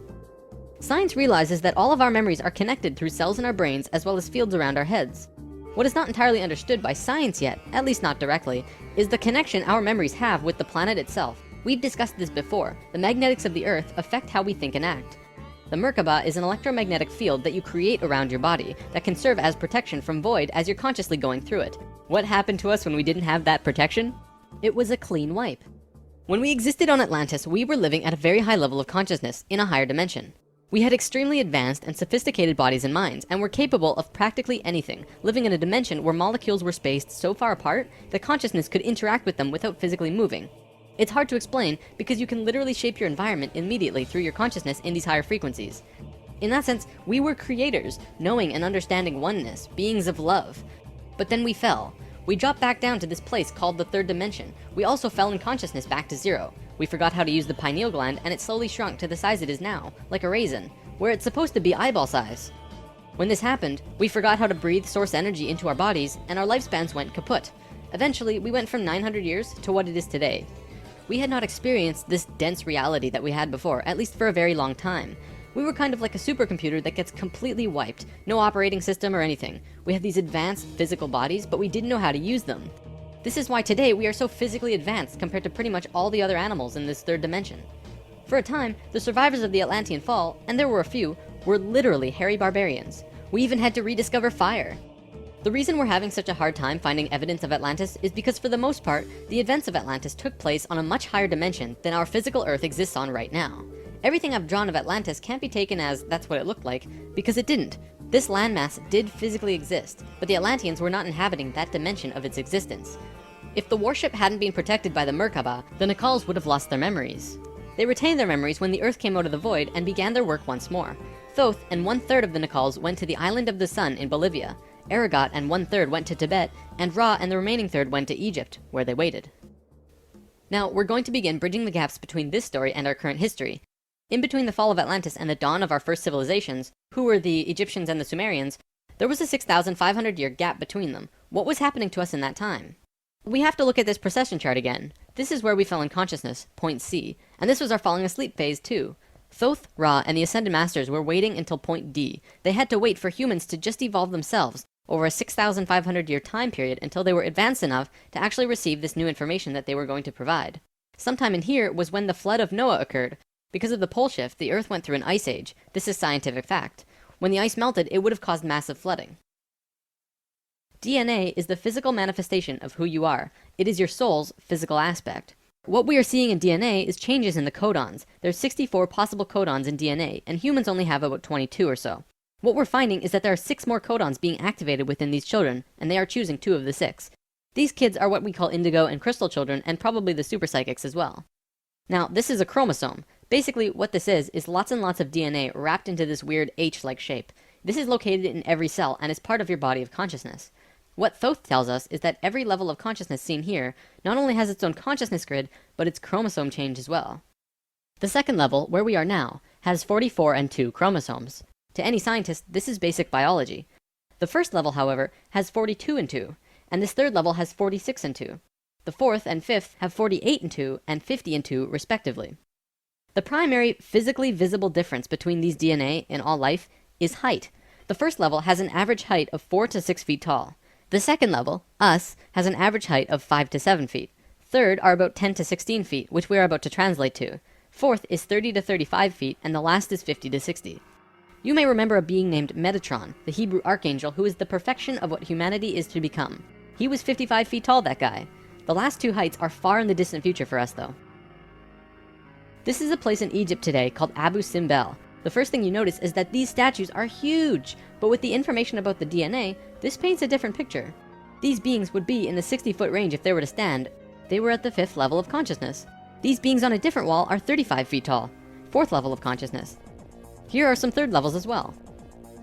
Science realizes that all of our memories are connected through cells in our brains as well as fields around our heads. What is not entirely understood by science yet, at least not directly, is the connection our memories have with the planet itself. We've discussed this before. The magnetics of the Earth affect how we think and act. The Merkaba is an electromagnetic field that you create around your body that can serve as protection from void as you're consciously going through it. What happened to us when we didn't have that protection? It was a clean wipe. When we existed on Atlantis, we were living at a very high level of consciousness in a higher dimension. We had extremely advanced and sophisticated bodies and minds, and were capable of practically anything, living in a dimension where molecules were spaced so far apart that consciousness could interact with them without physically moving. It's hard to explain because you can literally shape your environment immediately through your consciousness in these higher frequencies. In that sense, we were creators, knowing and understanding oneness, beings of love. But then we fell. We dropped back down to this place called the third dimension. We also fell in consciousness back to zero. We forgot how to use the pineal gland, and it slowly shrunk to the size it is now, like a raisin, where it's supposed to be eyeball size. When this happened, we forgot how to breathe source energy into our bodies, and our lifespans went kaput. Eventually, we went from 900 years to what it is today. We had not experienced this dense reality that we had before, at least for a very long time. We were kind of like a supercomputer that gets completely wiped. No operating system or anything. We had these advanced physical bodies, but we didn't know how to use them. This is why today we are so physically advanced compared to pretty much all the other animals in this third dimension. For a time, the survivors of the Atlantean fall, and there were a few, were literally hairy barbarians. We even had to rediscover fire. The reason we're having such a hard time finding evidence of Atlantis is because for the most part, the events of Atlantis took place on a much higher dimension than our physical Earth exists on right now. Everything I've drawn of Atlantis can't be taken as that's what it looked like, because it didn't. This landmass did physically exist, but the Atlanteans were not inhabiting that dimension of its existence. If the warship hadn't been protected by the Merkaba, the Nacals would have lost their memories. They retained their memories when the Earth came out of the void and began their work once more. Thoth and 1/3 of the Nacals went to the Island of the Sun in Bolivia. Aragot and 1/3 went to Tibet, and Ra and the remaining third went to Egypt, where they waited. Now, we're going to begin bridging the gaps between this story and our current history. In between the fall of Atlantis and the dawn of our first civilizations, who were the Egyptians and the Sumerians, there was a 6,500-year gap between them. What was happening to us in that time? We have to look at this precession chart again. This is where we fell in consciousness, point C, and this was our falling asleep phase too. Thoth, Ra, and the Ascended Masters were waiting until point D. They had to wait for humans to just evolve themselves over a 6,500-year time period until they were advanced enough to actually receive this new information that they were going to provide. Sometime in here was when the flood of Noah occurred. Because of the pole shift, the Earth went through an ice age. This is scientific fact. When the ice melted, it would have caused massive flooding. DNA is the physical manifestation of who you are. It is your soul's physical aspect. What we are seeing in DNA is changes in the codons. There's 64 possible codons in DNA, and humans only have about 22 or so. What we're finding is that there are 6 more codons being activated within these children, and they are choosing 2 of the 6. These kids are what we call indigo and crystal children, and probably the super psychics as well. Now, this is a chromosome. Basically, what this is lots and lots of DNA wrapped into this weird H-like shape. This is located in every cell and is part of your body of consciousness. What Thoth tells us is that every level of consciousness seen here not only has its own consciousness grid, but its chromosome change as well. The second level, where we are now, has 44 and 2 chromosomes. To any scientist, this is basic biology. The first level, however, has 42 and 2, and this third level has 46 and 2. The fourth and fifth have 48 and 2 and 50 and 2 respectively. The primary physically visible difference between these DNA in all life is height. The first level has an average height of 4 to 6 feet tall. The second level, us, has an average height of 5 to 7 feet. Third are about 10 to 16 feet, which we are about to translate to. Fourth is 30 to 35 feet, and the last is 50 to 60. You may remember a being named Metatron, the Hebrew archangel who is the perfection of what humanity is to become. He was 55 feet tall, that guy. The last 2 heights are far in the distant future for us, though. This is a place in Egypt today called Abu Simbel. The first thing you notice is that these statues are huge, but with the information about the DNA, this paints a different picture. These beings would be in the 60-foot range if they were to stand. They were at the 5th level of consciousness. These beings on a different wall are 35 feet tall, 4th level of consciousness. Here are some 3rd levels as well.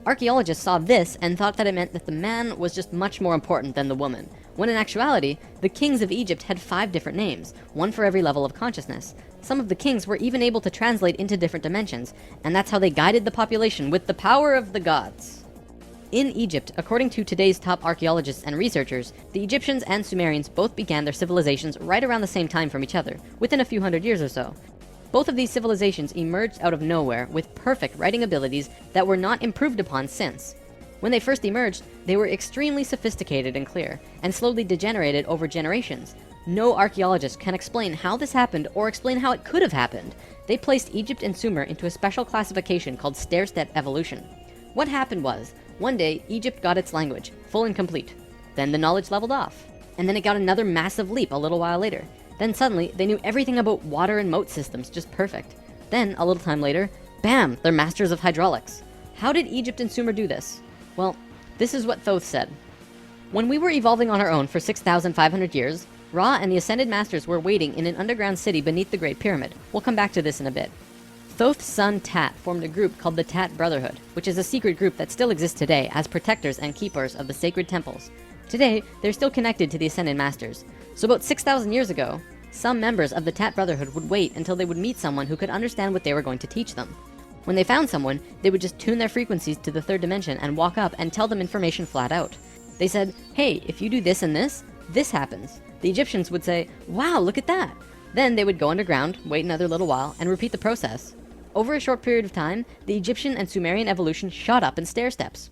Archaeologists saw this and thought that it meant that the man was just much more important than the woman, when in actuality, the kings of Egypt had 5 different names, one for every level of consciousness. Some of the kings were even able to translate into different dimensions, and that's how they guided the population with the power of the gods. In Egypt, according to today's top archaeologists and researchers, the Egyptians and Sumerians both began their civilizations right around the same time from each other, within a few hundred years or so. Both of these civilizations emerged out of nowhere with perfect writing abilities that were not improved upon since. When they first emerged, they were extremely sophisticated and clear, and slowly degenerated over generations. No archaeologist can explain how this happened or explain how it could have happened. They placed Egypt and Sumer into a special classification called stair-step evolution. What happened was, one day, Egypt got its language, full and complete. Then the knowledge leveled off. And then it got another massive leap a little while later. Then suddenly, they knew everything about water and moat systems just perfect. Then, a little time later, bam, they're masters of hydraulics. How did Egypt and Sumer do this? Well, this is what Thoth said. When we were evolving on our own for 6,500 years, Ra and the Ascended Masters were waiting in an underground city beneath the Great Pyramid. We'll come back to this in a bit. Thoth's son Tat formed a group called the Tat Brotherhood, which is a secret group that still exists today as protectors and keepers of the sacred temples. Today, they're still connected to the Ascended Masters. So about 6,000 years ago, some members of the Tat Brotherhood would wait until they would meet someone who could understand what they were going to teach them. When they found someone, they would just tune their frequencies to the third dimension and walk up and tell them information flat out. They said, hey, if you do this and this happens. The Egyptians would say, wow, look at that. Then they would go underground, wait another little while, and repeat the process. Over a short period of time, the Egyptian and Sumerian evolution shot up in stair steps.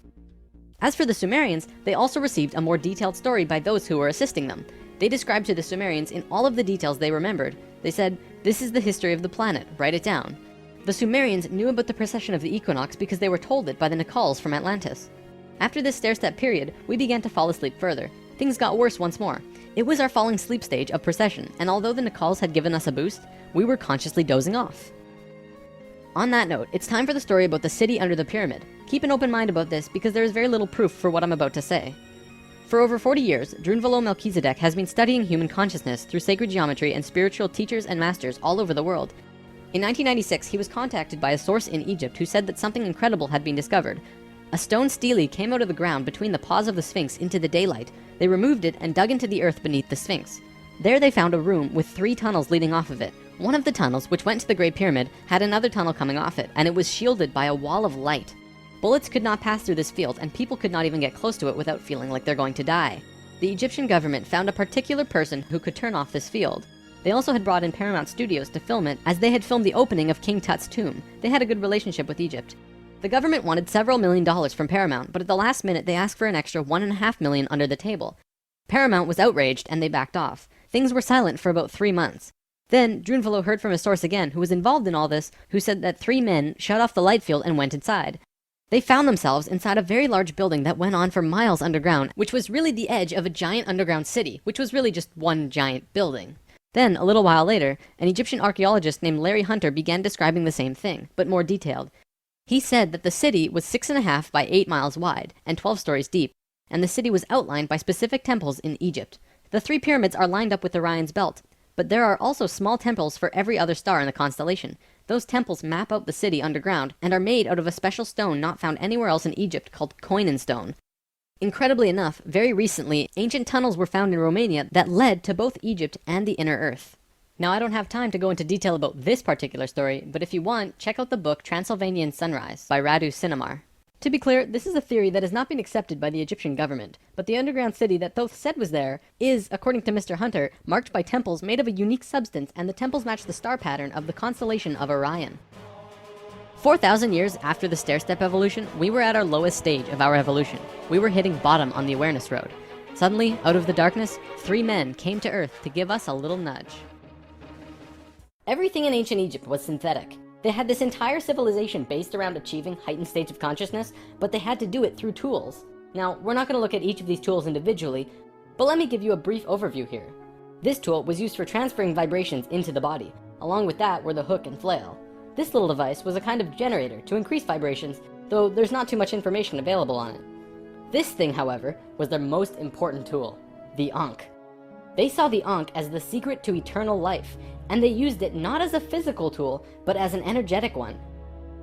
As for the Sumerians, they also received a more detailed story by those who were assisting them. They described to the Sumerians in all of the details they remembered. They said, this is the history of the planet, write it down. The Sumerians knew about the precession of the equinox because they were told it by the Nacals from Atlantis. After this stair-step period, we began to fall asleep further. Things got worse once more. It was our falling sleep stage of precession, and although the Nacals had given us a boost, we were consciously dozing off. On that note, it's time for the story about the city under the pyramid. Keep an open mind about this because there is very little proof for what I'm about to say. For over 40 years, Drunvalo Melchizedek has been studying human consciousness through sacred geometry and spiritual teachers and masters all over the world. In 1996, he was contacted by a source in Egypt who said that something incredible had been discovered. A stone stele came out of the ground between the paws of the Sphinx into the daylight. They removed it and dug into the earth beneath the Sphinx. There they found a room with 3 tunnels leading off of it. One of the tunnels, which went to the Great Pyramid, had another tunnel coming off it, and it was shielded by a wall of light. Bullets could not pass through this field, and people could not even get close to it without feeling like they're going to die. The Egyptian government found a particular person who could turn off this field. They also had brought in Paramount Studios to film it, as they had filmed the opening of King Tut's tomb. They had a good relationship with Egypt. The government wanted several $1 million from Paramount, but at the last minute they asked for an extra $1.5 million under the table. Paramount was outraged and they backed off. Things were silent for about 3 months. Then, Drunvalo heard from a source again who was involved in all this, who said that 3 men shut off the light field and went inside. They found themselves inside a very large building that went on for miles underground, which was really the edge of a giant underground city, which was really just one giant building. Then, a little while later, an Egyptian archaeologist named Larry Hunter began describing the same thing, but more detailed. He said that the city was 6.5 by 8 miles wide and 12 stories deep, and the city was outlined by specific temples in Egypt. The 3 pyramids are lined up with Orion's belt, but there are also small temples for every other star in the constellation. Those temples map out the city underground and are made out of a special stone not found anywhere else in Egypt called Koinen stone. Incredibly enough, very recently, ancient tunnels were found in Romania that led to both Egypt and the inner earth. Now, I don't have time to go into detail about this particular story, but if you want, check out the book Transylvanian Sunrise by Radu Sinamar. To be clear, this is a theory that has not been accepted by the Egyptian government, but the underground city that Thoth said was there is, according to Mr. Hunter, marked by temples made of a unique substance, and the temples match the star pattern of the constellation of Orion. 4,000 years after the stair-step evolution, we were at our lowest stage of our evolution. We were hitting bottom on the awareness road. Suddenly, out of the darkness, 3 men came to Earth to give us a little nudge. Everything in ancient Egypt was synthetic. They had this entire civilization based around achieving heightened states of consciousness, but they had to do it through tools. Now, we're not going to look at each of these tools individually, but let me give you a brief overview here. This tool was used for transferring vibrations into the body. Along with that were the hook and flail. This little device was a kind of generator to increase vibrations, though there's not too much information available on it. This thing, however, was their most important tool, the Ankh. They saw the Ankh as the secret to eternal life, and they used it not as a physical tool, but as an energetic one.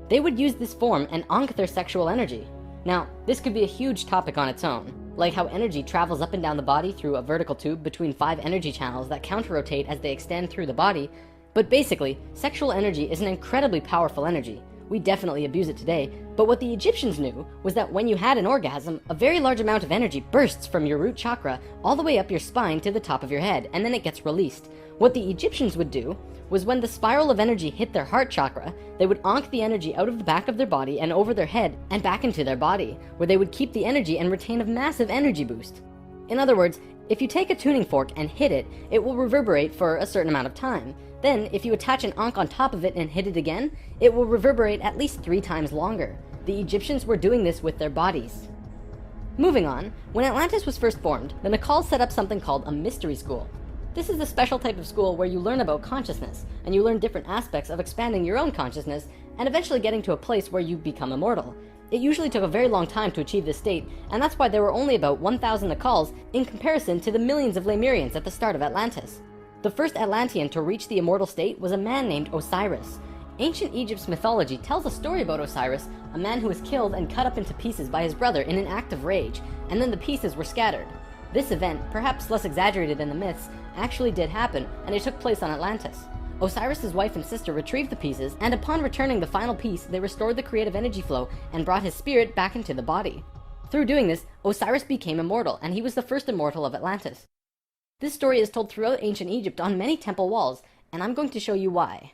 They would use this form and Ankh their sexual energy. Now, this could be a huge topic on its own, like how energy travels up and down the body through a vertical tube between 5 energy channels that counter-rotate as they extend through the body. But basically, sexual energy is an incredibly powerful energy. We definitely abuse it today, but what the Egyptians knew was that when you had an orgasm, a very large amount of energy bursts from your root chakra all the way up your spine to the top of your head, and then it gets released. What the Egyptians would do was when the spiral of energy hit their heart chakra, they would onk the energy out of the back of their body and over their head and back into their body, where they would keep the energy and retain a massive energy boost. In other words, if you take a tuning fork and hit it, it will reverberate for a certain amount of time. Then, if you attach an onk on top of it and hit it again, it will reverberate at least 3 times longer. The Egyptians were doing this with their bodies. Moving on, when Atlantis was first formed, the Nacals set up something called a mystery school. This is a special type of school where you learn about consciousness, and you learn different aspects of expanding your own consciousness, and eventually getting to a place where you become immortal. It usually took a very long time to achieve this state, and that's why there were only about 1,000 Nacals in comparison to the millions of Lemurians at the start of Atlantis. The first Atlantean to reach the immortal state was a man named Osiris. Ancient Egypt's mythology tells a story about Osiris, a man who was killed and cut up into pieces by his brother in an act of rage, and then the pieces were scattered. This event, perhaps less exaggerated than the myths, actually did happen, and it took place on Atlantis. Osiris's wife and sister retrieved the pieces, and upon returning the final piece, they restored the creative energy flow and brought his spirit back into the body. Through doing this, Osiris became immortal, and he was the first immortal of Atlantis. This story is told throughout ancient Egypt on many temple walls, and I'm going to show you why.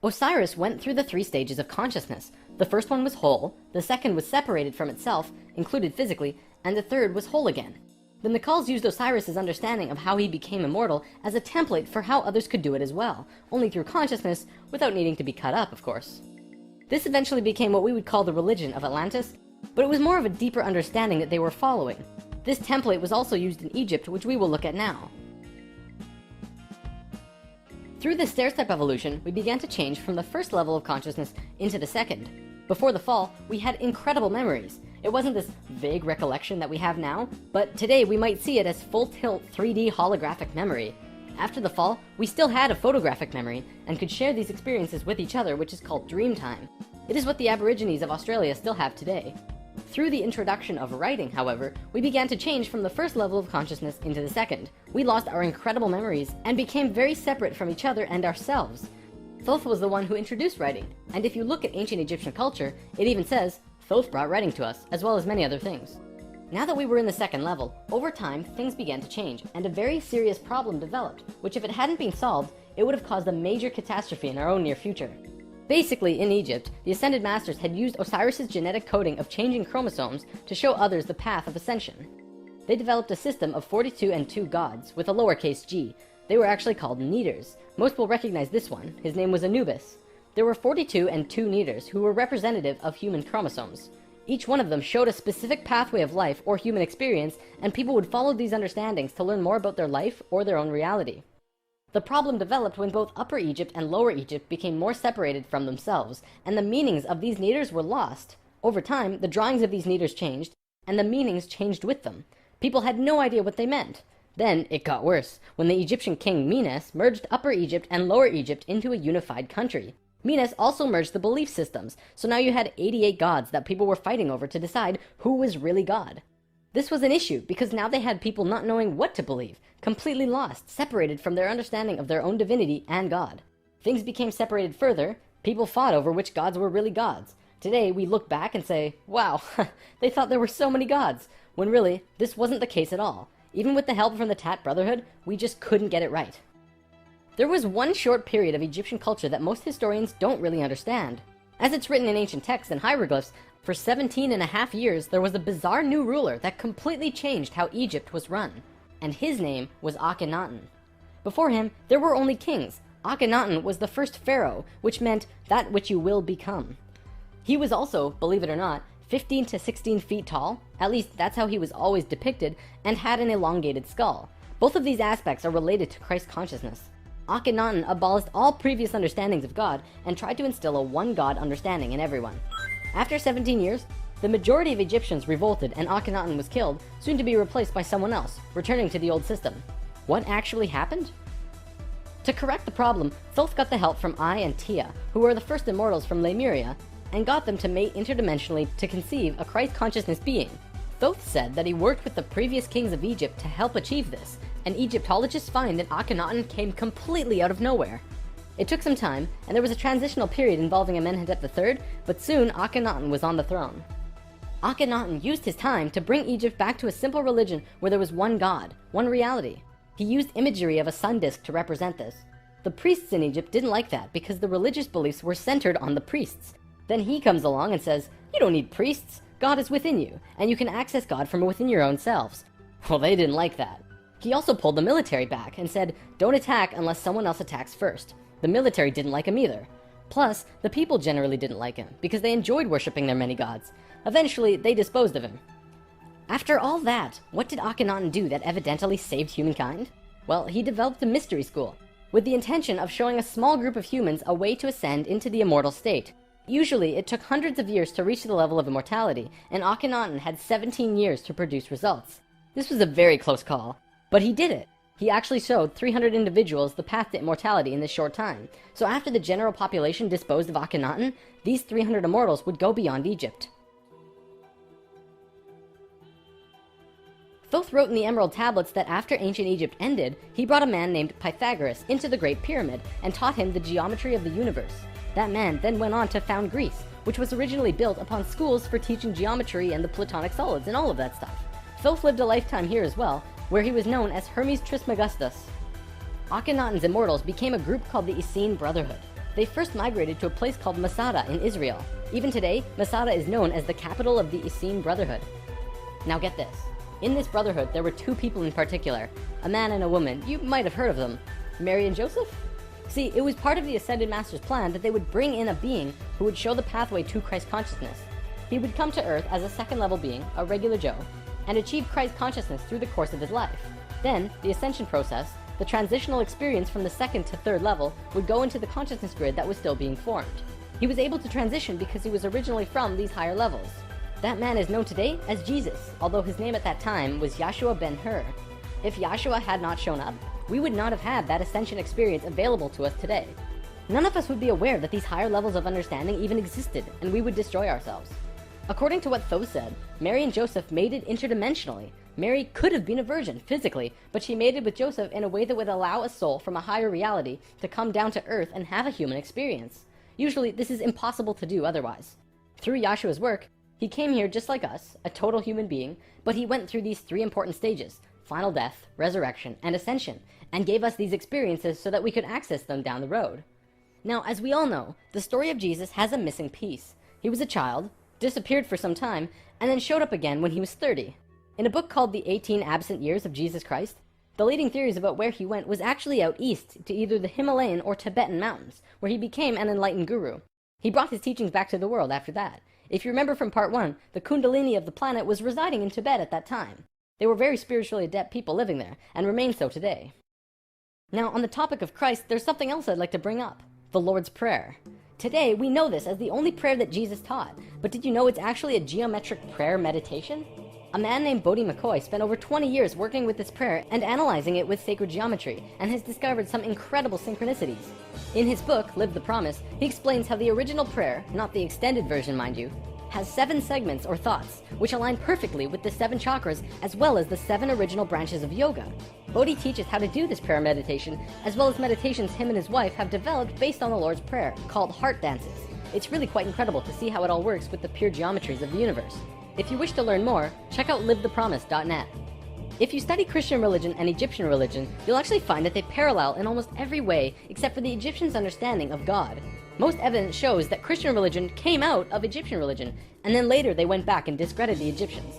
Osiris went through the 3 stages of consciousness. The first one was whole, the second was separated from itself, included physically, and the third was whole again. The Nacals used Osiris's understanding of how he became immortal as a template for how others could do it as well, only through consciousness, without needing to be cut up, of course. This eventually became what we would call the religion of Atlantis, but it was more of a deeper understanding that they were following. This template was also used in Egypt, which we will look at now. Through this stair-step evolution, we began to change from the first level of consciousness into the second. Before the fall, we had incredible memories. It wasn't this vague recollection that we have now, but today we might see it as full-tilt 3D holographic memory. After the fall, we still had a photographic memory and could share these experiences with each other, which is called dream time. It is what the Aborigines of Australia still have today. Through the introduction of writing, however, we began to change from the first level of consciousness into the second. We lost our incredible memories and became very separate from each other and ourselves. Thoth was the one who introduced writing, and if you look at ancient Egyptian culture, it even says, Thoth brought writing to us, as well as many other things. Now that we were in the second level, over time, things began to change, and a very serious problem developed, which if it hadn't been solved, it would have caused a major catastrophe in our own near future. Basically, in Egypt, the Ascended Masters had used Osiris's genetic coding of changing chromosomes to show others the path of ascension. They developed a system of 42 and 2 gods, with a lowercase g. They were actually called Neters. Most will recognize this one. His name was Anubis. There were 42 and 2 Neters who were representative of human chromosomes. Each one of them showed a specific pathway of life or human experience, and people would follow these understandings to learn more about their life or their own reality. The problem developed when both Upper Egypt and Lower Egypt became more separated from themselves, and the meanings of these Neters were lost. Over time, the drawings of these Neters changed, and the meanings changed with them. People had no idea what they meant. Then it got worse, when the Egyptian king Menes merged Upper Egypt and Lower Egypt into a unified country. Menes also merged the belief systems, so now you had 88 gods that people were fighting over to decide who was really God. This was an issue because now they had people not knowing what to believe, completely lost, separated from their understanding of their own divinity and God. Things became separated further. People fought over which gods were really gods. Today we look back and say, wow, they thought there were so many gods, when really this wasn't the case at all. Even with the help from the Tat Brotherhood, we just couldn't get it right. There was one short period of Egyptian culture that most historians don't really understand. As it's written in ancient texts and hieroglyphs, for 17.5 years there was a bizarre new ruler that completely changed how Egypt was run, and his name was Akhenaten. Before him, there were only kings. Akhenaten was the first pharaoh, which meant that which you will become. He was also, believe it or not, 15 to 16 feet tall, at least that's how he was always depicted, and had an elongated skull. Both of these aspects are related to Christ consciousness. Akhenaten abolished all previous understandings of God and tried to instill a one-God understanding in everyone. After 17 years, the majority of Egyptians revolted and Akhenaten was killed, soon to be replaced by someone else, returning to the old system. What actually happened? To correct the problem, Thoth got the help from Ai and Tia, who were the first immortals from Lemuria, and got them to mate interdimensionally to conceive a Christ consciousness being. Thoth said that he worked with the previous kings of Egypt to help achieve this, and Egyptologists find that Akhenaten came completely out of nowhere. It took some time, and there was a transitional period involving Amenhotep III, but soon Akhenaten was on the throne. Akhenaten used his time to bring Egypt back to a simple religion where there was one God, one reality. He used imagery of a sun disk to represent this. The priests in Egypt didn't like that because the religious beliefs were centered on the priests. Then he comes along and says, you don't need priests, God is within you, and you can access God from within your own selves. Well, they didn't like that. He also pulled the military back and said, don't attack unless someone else attacks first. The military didn't like him either. Plus, the people generally didn't like him because they enjoyed worshipping their many gods. Eventually, they disposed of him. After all that, what did Akhenaten do that evidently saved humankind? Well, he developed a mystery school, with the intention of showing a small group of humans a way to ascend into the immortal state. Usually, it took hundreds of years to reach the level of immortality, and Akhenaten had 17 years to produce results. This was a very close call, but he did it. He actually showed 300 individuals the path to immortality in this short time. So after the general population disposed of Akhenaten, these 300 immortals would go beyond Egypt. Thoth wrote in the Emerald Tablets that after ancient Egypt ended, he brought a man named Pythagoras into the Great Pyramid and taught him the geometry of the universe. That man then went on to found Greece, which was originally built upon schools for teaching geometry and the Platonic solids and all of that stuff. Thoth lived a lifetime here as well, where he was known as Hermes Trismegistus. Akhenaten's immortals became a group called the Essene Brotherhood. They first migrated to a place called Masada in Israel. Even today, Masada is known as the capital of the Essene Brotherhood. Now get this. In this brotherhood, there were two people in particular, a man and a woman. You might have heard of them. Mary and Joseph? See, it was part of the Ascended Master's plan that they would bring in a being who would show the pathway to Christ consciousness. He would come to Earth as a second-level being, a regular Joe, and achieve Christ consciousness through the course of his life. Then, the ascension process, the transitional experience from the second to third level, would go into the consciousness grid that was still being formed. He was able to transition because he was originally from these higher levels. That man is known today as Jesus, although his name at that time was Yahshua ben Hur. If Yahshua had not shown up, we would not have had that ascension experience available to us today. None of us would be aware that these higher levels of understanding even existed, and we would destroy ourselves. According to what Thoth said, Mary and Joseph mated interdimensionally. Mary could have been a virgin, physically, but she mated with Joseph in a way that would allow a soul from a higher reality to come down to Earth and have a human experience. Usually, this is impossible to do otherwise. Through Yahshua's work, he came here just like us, a total human being, but he went through these three important stages: final death, resurrection, and ascension, and gave us these experiences so that we could access them down the road. Now, as we all know, the story of Jesus has a missing piece. He was a child, disappeared for some time, and then showed up again when he was 30. In a book called The 18 Absent Years of Jesus Christ, the leading theories about where he went was actually out east to either the Himalayan or Tibetan mountains, where he became an enlightened guru. He brought his teachings back to the world after that. If you remember from part 1, the Kundalini of the planet was residing in Tibet at that time. They were very spiritually adept people living there, and remain so today. Now, on the topic of Christ, there's something else I'd like to bring up: the Lord's Prayer. Today, we know this as the only prayer that Jesus taught, but did you know it's actually a geometric prayer meditation? A man named Bodhi McCoy spent over 20 years working with this prayer and analyzing it with sacred geometry, and has discovered some incredible synchronicities. In his book, Live the Promise, he explains how the original prayer, not the extended version mind you, has 7 segments or thoughts, which align perfectly with the 7 chakras as well as the 7 original branches of yoga. Bodhi teaches how to do this prayer meditation, as well as meditations him and his wife have developed based on the Lord's Prayer, called heart dances. It's really quite incredible to see how it all works with the pure geometries of the universe. If you wish to learn more, check out livethepromise.net. If you study Christian religion and Egyptian religion, you'll actually find that they parallel in almost every way except for the Egyptians' understanding of God. Most evidence shows that Christian religion came out of Egyptian religion, and then later they went back and discredited the Egyptians.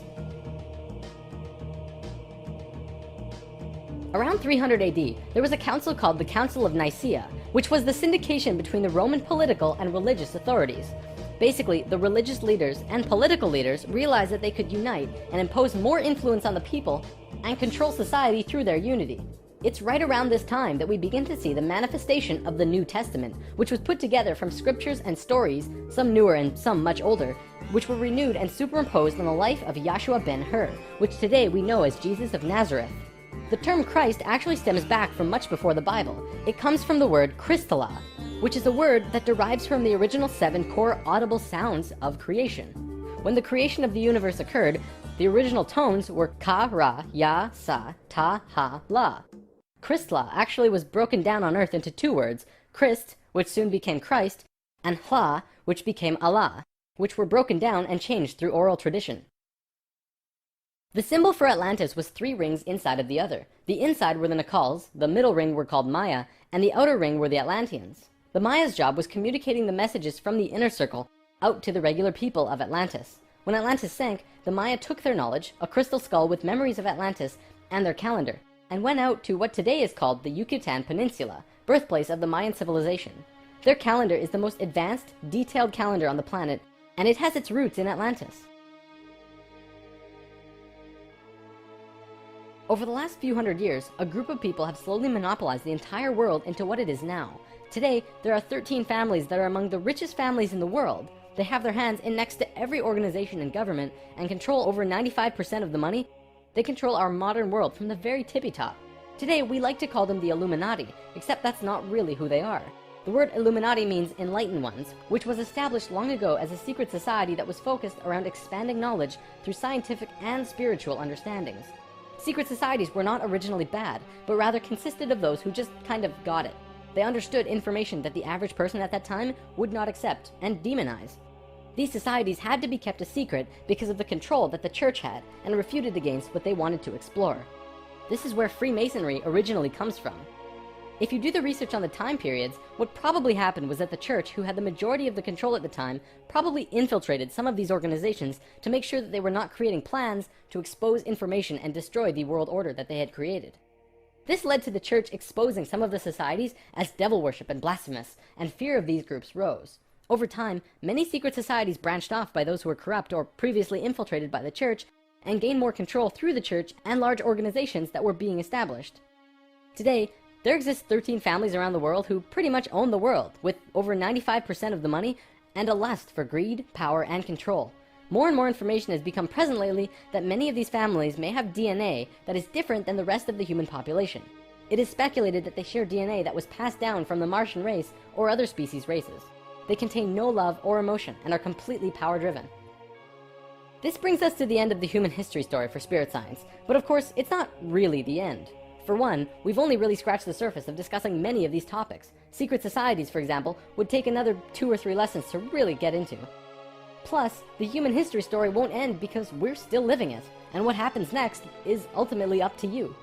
Around 300 AD, there was a council called the Council of Nicaea, which was the syndication between the Roman political and religious authorities. Basically, the religious leaders and political leaders realized that they could unite and impose more influence on the people and control society through their unity. It's right around this time that we begin to see the manifestation of the New Testament, which was put together from scriptures and stories, some newer and some much older, which were renewed and superimposed on the life of Yahshua ben Hur, which today we know as Jesus of Nazareth. The term Christ actually stems back from much before the Bible. It comes from the word Christala, which is a word that derives from the original 7 core audible sounds of creation. When the creation of the universe occurred, the original tones were Ka, Ra, Ya, Sa, Ta, Ha, La. Christla actually was broken down on earth into 2 words, Christ, which soon became Christ, and Hla, which became Allah, which were broken down and changed through oral tradition. The symbol for Atlantis was 3 rings inside of the other. The inside were the Nacals, the middle ring were called Maya, and the outer ring were the Atlanteans. The Maya's job was communicating the messages from the inner circle out to the regular people of Atlantis. When Atlantis sank, the Maya took their knowledge, a crystal skull with memories of Atlantis, and their calendar, and went out to what today is called the Yucatan Peninsula, birthplace of the Mayan civilization. Their calendar is the most advanced, detailed calendar on the planet, and it has its roots in Atlantis. Over the last few hundred years, a group of people have slowly monopolized the entire world into what it is now. Today, there are 13 families that are among the richest families in the world. They have their hands in next to every organization and government and control over 95% of the money. They control our modern world from the very tippy top. Today, we like to call them the Illuminati, except that's not really who they are. The word Illuminati means enlightened ones, which was established long ago as a secret society that was focused around expanding knowledge through scientific and spiritual understandings. Secret societies were not originally bad, but rather consisted of those who just kind of got it. They understood information that the average person at that time would not accept and demonize. These societies had to be kept a secret because of the control that the church had and refuted against what they wanted to explore. This is where Freemasonry originally comes from. If you do the research on the time periods, what probably happened was that the church, who had the majority of the control at the time, probably infiltrated some of these organizations to make sure that they were not creating plans to expose information and destroy the world order that they had created. This led to the church exposing some of the societies as devil worship and blasphemous, and fear of these groups rose. Over time, many secret societies branched off by those who were corrupt or previously infiltrated by the church, and gained more control through the church and large organizations that were being established. Today, there exist 13 families around the world who pretty much own the world, with over 95% of the money and a lust for greed, power, and control. More and more information has become present lately that many of these families may have DNA that is different than the rest of the human population. It is speculated that they share DNA that was passed down from the Martian race or other species races. They contain no love or emotion and are completely power-driven. This brings us to the end of the human history story for spirit science, but of course, it's not really the end. For one, we've only really scratched the surface of discussing many of these topics. Secret societies, for example, would take another 2 or 3 lessons to really get into. Plus, the human history story won't end because we're still living it, and what happens next is ultimately up to you.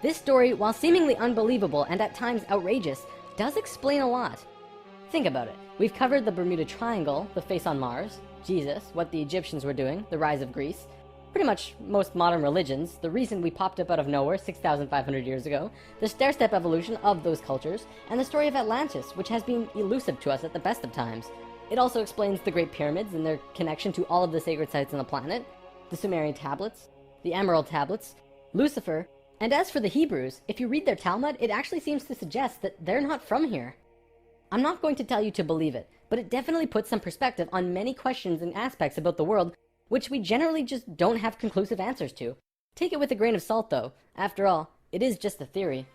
This story, while seemingly unbelievable and at times outrageous, does explain a lot. Think about it. We've covered the Bermuda Triangle, the face on Mars, Jesus, what the Egyptians were doing, the rise of Greece, pretty much most modern religions, the reason we popped up out of nowhere 6,500 years ago, the stair-step evolution of those cultures, and the story of Atlantis, which has been elusive to us at the best of times. It also explains the Great Pyramids and their connection to all of the sacred sites on the planet, the Sumerian tablets, the Emerald tablets, Lucifer, and as for the Hebrews, if you read their Talmud, it actually seems to suggest that they're not from here. I'm not going to tell you to believe it, but it definitely puts some perspective on many questions and aspects about the world which we generally just don't have conclusive answers to. Take it with a grain of salt though. After all, it is just a theory.